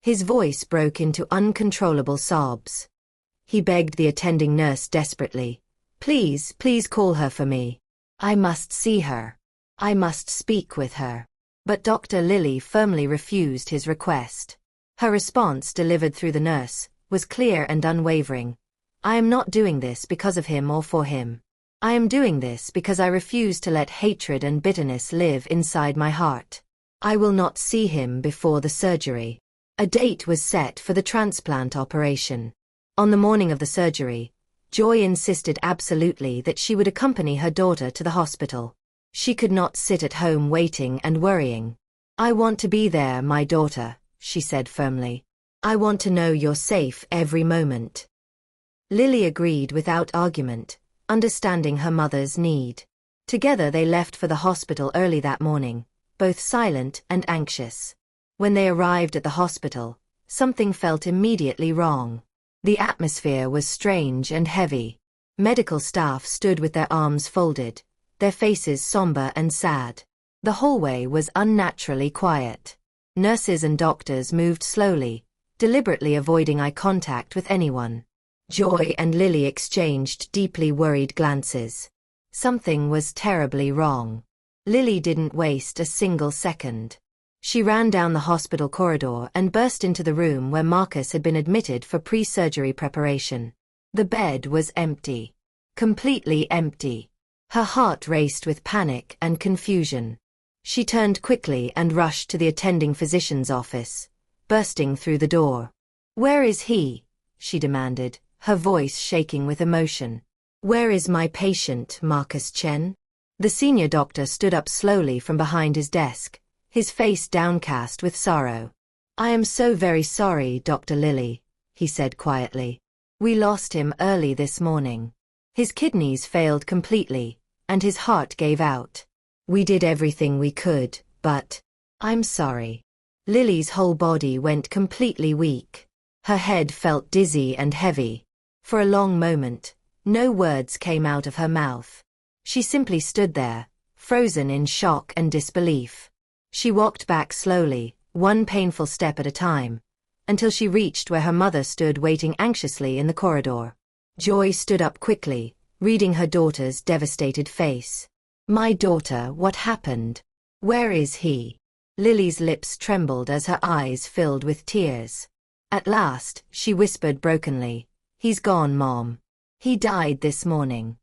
His voice broke into uncontrollable sobs. He begged the attending nurse desperately. Please, please call her for me. I must see her. I must speak with her. But Dr. Lily firmly refused his request. Her response, delivered through the nurse, was clear and unwavering. I am not doing this because of him or for him. I am doing this because I refuse to let hatred and bitterness live inside my heart. I will not see him before the surgery. A date was set for the transplant operation. On the morning of the surgery, Joy insisted absolutely that she would accompany her daughter to the hospital. She could not sit at home waiting and worrying. I want to be there, my daughter, she said firmly. I want to know you're safe every moment. Lily agreed without argument, understanding her mother's need. Together they left for the hospital early that morning, both silent and anxious. When they arrived at the hospital, something felt immediately wrong. The atmosphere was strange and heavy. Medical staff stood with their arms folded, their faces somber and sad. The hallway was unnaturally quiet. Nurses and doctors moved slowly, deliberately avoiding eye contact with anyone. Joy and Lily exchanged deeply worried glances. Something was terribly wrong. Lily didn't waste a single second. She ran down the hospital corridor and burst into the room where Marcus had been admitted for pre-surgery preparation. The bed was empty. Completely empty. Her heart raced with panic and confusion. She turned quickly and rushed to the attending physician's office, bursting through the door. "Where is he?" she demanded, her voice shaking with emotion. "Where is my patient, Marcus Chen?" The senior doctor stood up slowly from behind his desk, his face downcast with sorrow. "I am so very sorry, Dr. Lilly," he said quietly. "We lost him early this morning. His kidneys failed completely, and his heart gave out. We did everything we could, but I'm sorry." Lily's whole body went completely weak. Her head felt dizzy and heavy. For a long moment, no words came out of her mouth. She simply stood there, frozen in shock and disbelief. She walked back slowly, one painful step at a time, until she reached where her mother stood waiting anxiously in the corridor. Joy stood up quickly, reading her daughter's devastated face. "My daughter, what happened? Where is he?" Lily's lips trembled as her eyes filled with tears. At last, she whispered brokenly, "He's gone, Mom. He died this morning.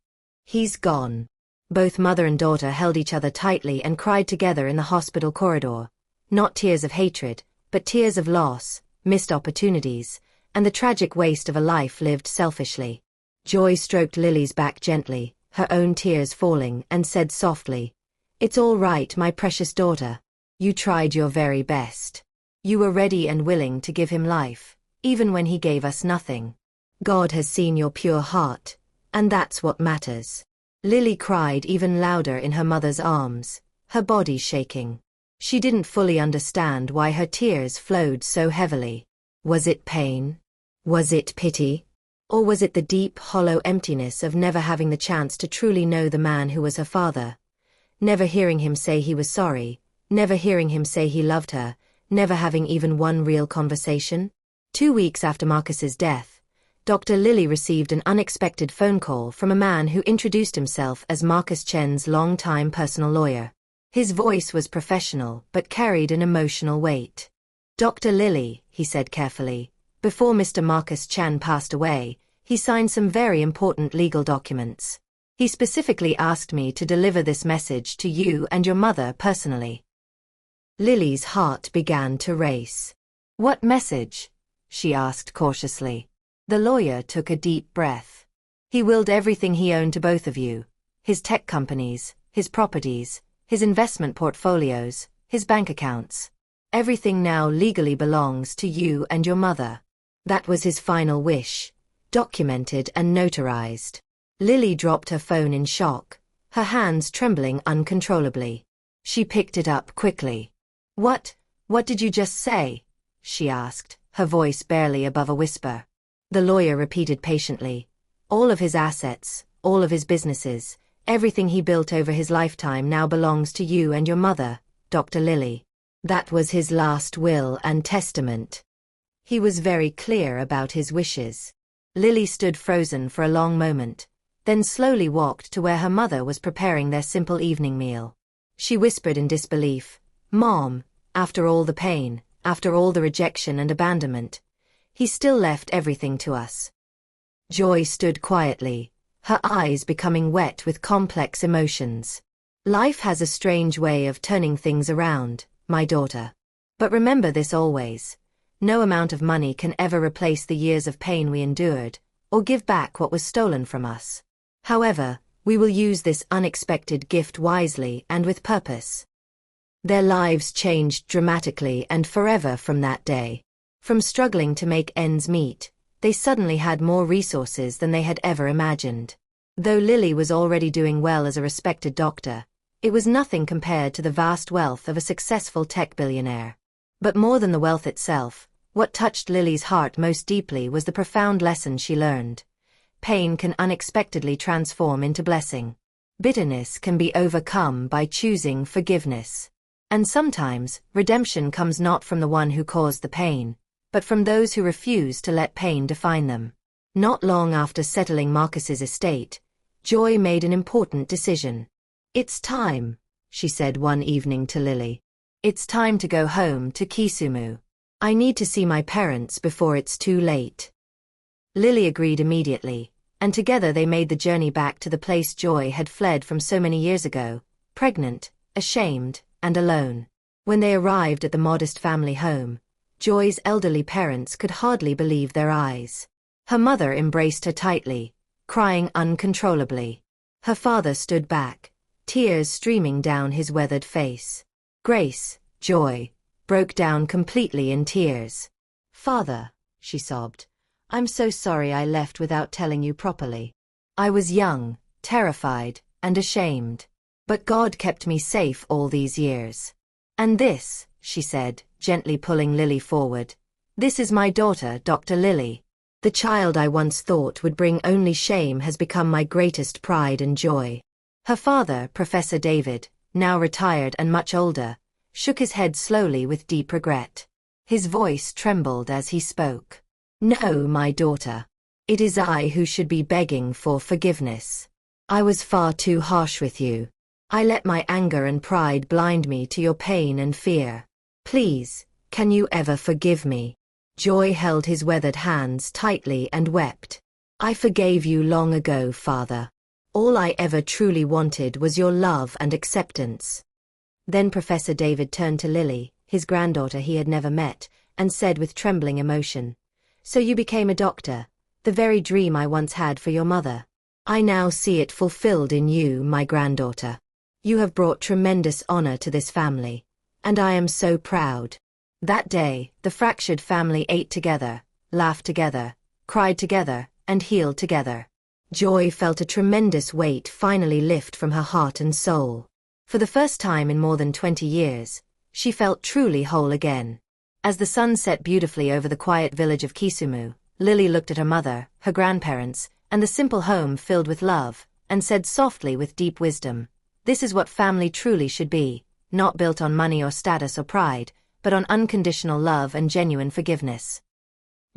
He's gone." Both mother and daughter held each other tightly and cried together in the hospital corridor. Not tears of hatred, but tears of loss, missed opportunities, and the tragic waste of a life lived selfishly. Joy stroked Lily's back gently, her own tears falling, and said softly, "It's all right, my precious daughter. You tried your very best. You were ready and willing to give him life, even when he gave us nothing. God has seen your pure heart, and that's what matters." Lily cried even louder in her mother's arms, her body shaking. She didn't fully understand why her tears flowed so heavily. Was it pain? Was it pity? Or was it the deep, hollow emptiness of never having the chance to truly know the man who was her father? Never hearing him say he was sorry, never hearing him say he loved her, never having even one real conversation? 2 weeks after Marcus's death, Dr. Lilly received an unexpected phone call from a man who introduced himself as Marcus Chen's longtime personal lawyer. His voice was professional but carried an emotional weight. "Dr. Lilly," he said carefully, "before Mr. Marcus Chen passed away, he signed some very important legal documents. He specifically asked me to deliver this message to you and your mother personally." Lily's heart began to race. "What message?" she asked cautiously. The lawyer took a deep breath. "He willed everything he owned to both of you, his tech companies, his properties, his investment portfolios, his bank accounts. Everything now legally belongs to you and your mother. That was his final wish, documented and notarized." Lily dropped her phone in shock, her hands trembling uncontrollably. She picked it up quickly. What did you just say?" she asked, her voice barely above a whisper. The lawyer repeated patiently, "All of his assets, all of his businesses, everything he built over his lifetime now belongs to you and your mother, Dr. Lilly. That was his last will and testament. He was very clear about his wishes." Lily stood frozen for a long moment, then slowly walked to where her mother was preparing their simple evening meal. She whispered in disbelief, "Mom, after all the pain, after all the rejection and abandonment, he still left everything to us." Joy stood quietly, her eyes becoming wet with complex emotions. "Life has a strange way of turning things around, my daughter. But remember this always. No amount of money can ever replace the years of pain we endured, or give back what was stolen from us. However, we will use this unexpected gift wisely and with purpose." Their lives changed dramatically and forever from that day. From struggling to make ends meet, they suddenly had more resources than they had ever imagined. Though Lily was already doing well as a respected doctor, it was nothing compared to the vast wealth of a successful tech billionaire. But more than the wealth itself, what touched Lily's heart most deeply was the profound lesson she learned. Pain can unexpectedly transform into blessing. Bitterness can be overcome by choosing forgiveness. And sometimes, redemption comes not from the one who caused the pain, but from those who refuse to let pain define them. Not long after settling Marcus's estate, Joy made an important decision. "It's time," she said one evening to Lily. "It's time to go home to Kisumu. I need to see my parents before it's too late." Lily agreed immediately, and together they made the journey back to the place Joy had fled from so many years ago, pregnant, ashamed, and alone. When they arrived at the modest family home, Joy's elderly parents could hardly believe their eyes. Her mother embraced her tightly, crying uncontrollably. Her father stood back, tears streaming down his weathered face. Grace, Joy, broke down completely in tears. "Father," she sobbed, "I'm so sorry I left without telling you properly. I was young, terrified, and ashamed. But God kept me safe all these years. And this," she said, gently pulling Lily forward, "this is my daughter, Dr. Lily. The child I once thought would bring only shame has become my greatest pride and joy." Her father, Professor David, now retired and much older, shook his head slowly with deep regret. His voice trembled as he spoke. "No, my daughter. It is I who should be begging for forgiveness. I was far too harsh with you. I let my anger and pride blind me to your pain and fear. Please, can you ever forgive me?" Joy held his weathered hands tightly and wept. "I forgave you long ago, Father. All I ever truly wanted was your love and acceptance." Then Professor David turned to Lily, his granddaughter he had never met, and said with trembling emotion, "So you became a doctor, the very dream I once had for your mother. I now see it fulfilled in you, my granddaughter. You have brought tremendous honor to this family, and I am so proud." That day, the fractured family ate together, laughed together, cried together, and healed together. Joy felt a tremendous weight finally lift from her heart and soul. For the first time in more than 20 years, she felt truly whole again. As the sun set beautifully over the quiet village of Kisumu, Lily looked at her mother, her grandparents, and the simple home filled with love, and said softly with deep wisdom, "This is what family truly should be, not built on money or status or pride, but on unconditional love and genuine forgiveness."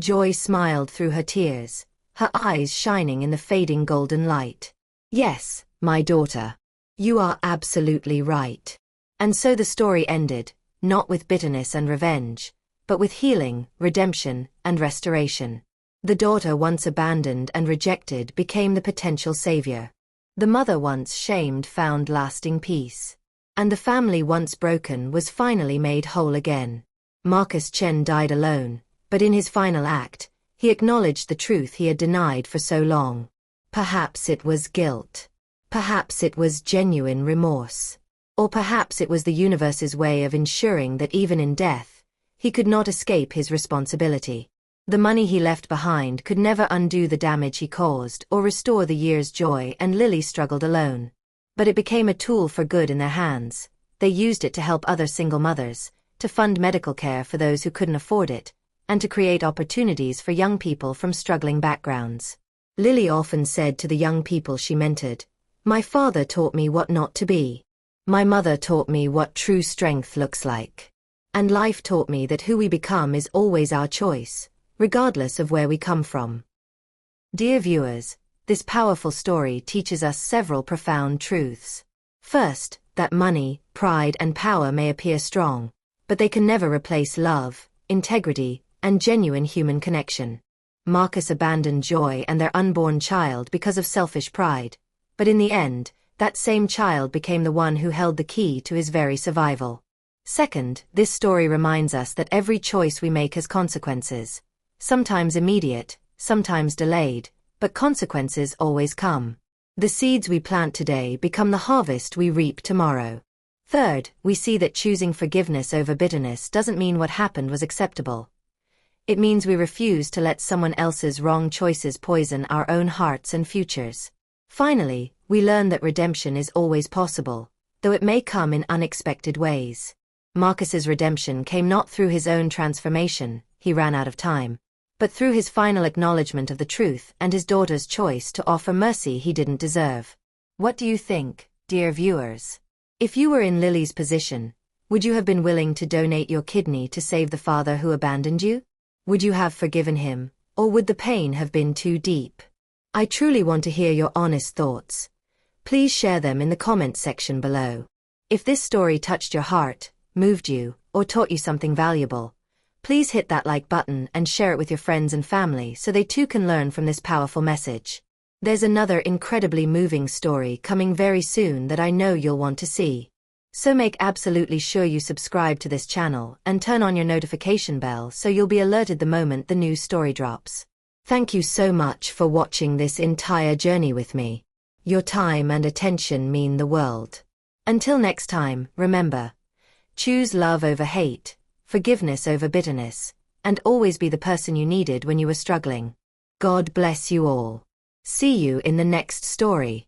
Joy smiled through her tears, her eyes shining in the fading golden light. "Yes, my daughter. You are absolutely right." And so the story ended, not with bitterness and revenge, but with healing, redemption, and restoration. The daughter once abandoned and rejected became the potential savior. The mother once shamed found lasting peace. And the family once broken was finally made whole again. Marcus Chen died alone, but in his final act, he acknowledged the truth he had denied for so long. Perhaps it was guilt. Perhaps it was genuine remorse. Or perhaps it was the universe's way of ensuring that even in death, he could not escape his responsibility. The money he left behind could never undo the damage he caused or restore the year's joy, and Lily struggled alone. But it became a tool for good in their hands. They used it to help other single mothers, to fund medical care for those who couldn't afford it, and to create opportunities for young people from struggling backgrounds. Lily often said to the young people she mentored, "My father taught me what not to be. My mother taught me what true strength looks like. And life taught me that who we become is always our choice, regardless of where we come from." Dear viewers, this powerful story teaches us several profound truths. First, that money, pride, and power may appear strong, but they can never replace love, integrity, and genuine human connection. Marcus abandoned Joy and their unborn child because of selfish pride, but in the end, that same child became the one who held the key to his very survival. Second, this story reminds us that every choice we make has consequences. Sometimes immediate, sometimes delayed, but consequences always come. The seeds we plant today become the harvest we reap tomorrow. Third, we see that choosing forgiveness over bitterness doesn't mean what happened was acceptable. It means we refuse to let someone else's wrong choices poison our own hearts and futures. Finally, we learn that redemption is always possible, though it may come in unexpected ways. Marcus's redemption came not through his own transformation, he ran out of time, but through his final acknowledgement of the truth and his daughter's choice to offer mercy he didn't deserve. What do you think, dear viewers? If you were in Lily's position, would you have been willing to donate your kidney to save the father who abandoned you? Would you have forgiven him, or would the pain have been too deep? I truly want to hear your honest thoughts. Please share them in the comments section below. If this story touched your heart, moved you, or taught you something valuable, please hit that like button and share it with your friends and family so they too can learn from this powerful message. There's another incredibly moving story coming very soon that I know you'll want to see. So make absolutely sure you subscribe to this channel and turn on your notification bell so you'll be alerted the moment the new story drops. Thank you so much for watching this entire journey with me. Your time and attention mean the world. Until next time, remember, choose love over hate, forgiveness over bitterness, and always be the person you needed when you were struggling. God bless you all. See you in the next story.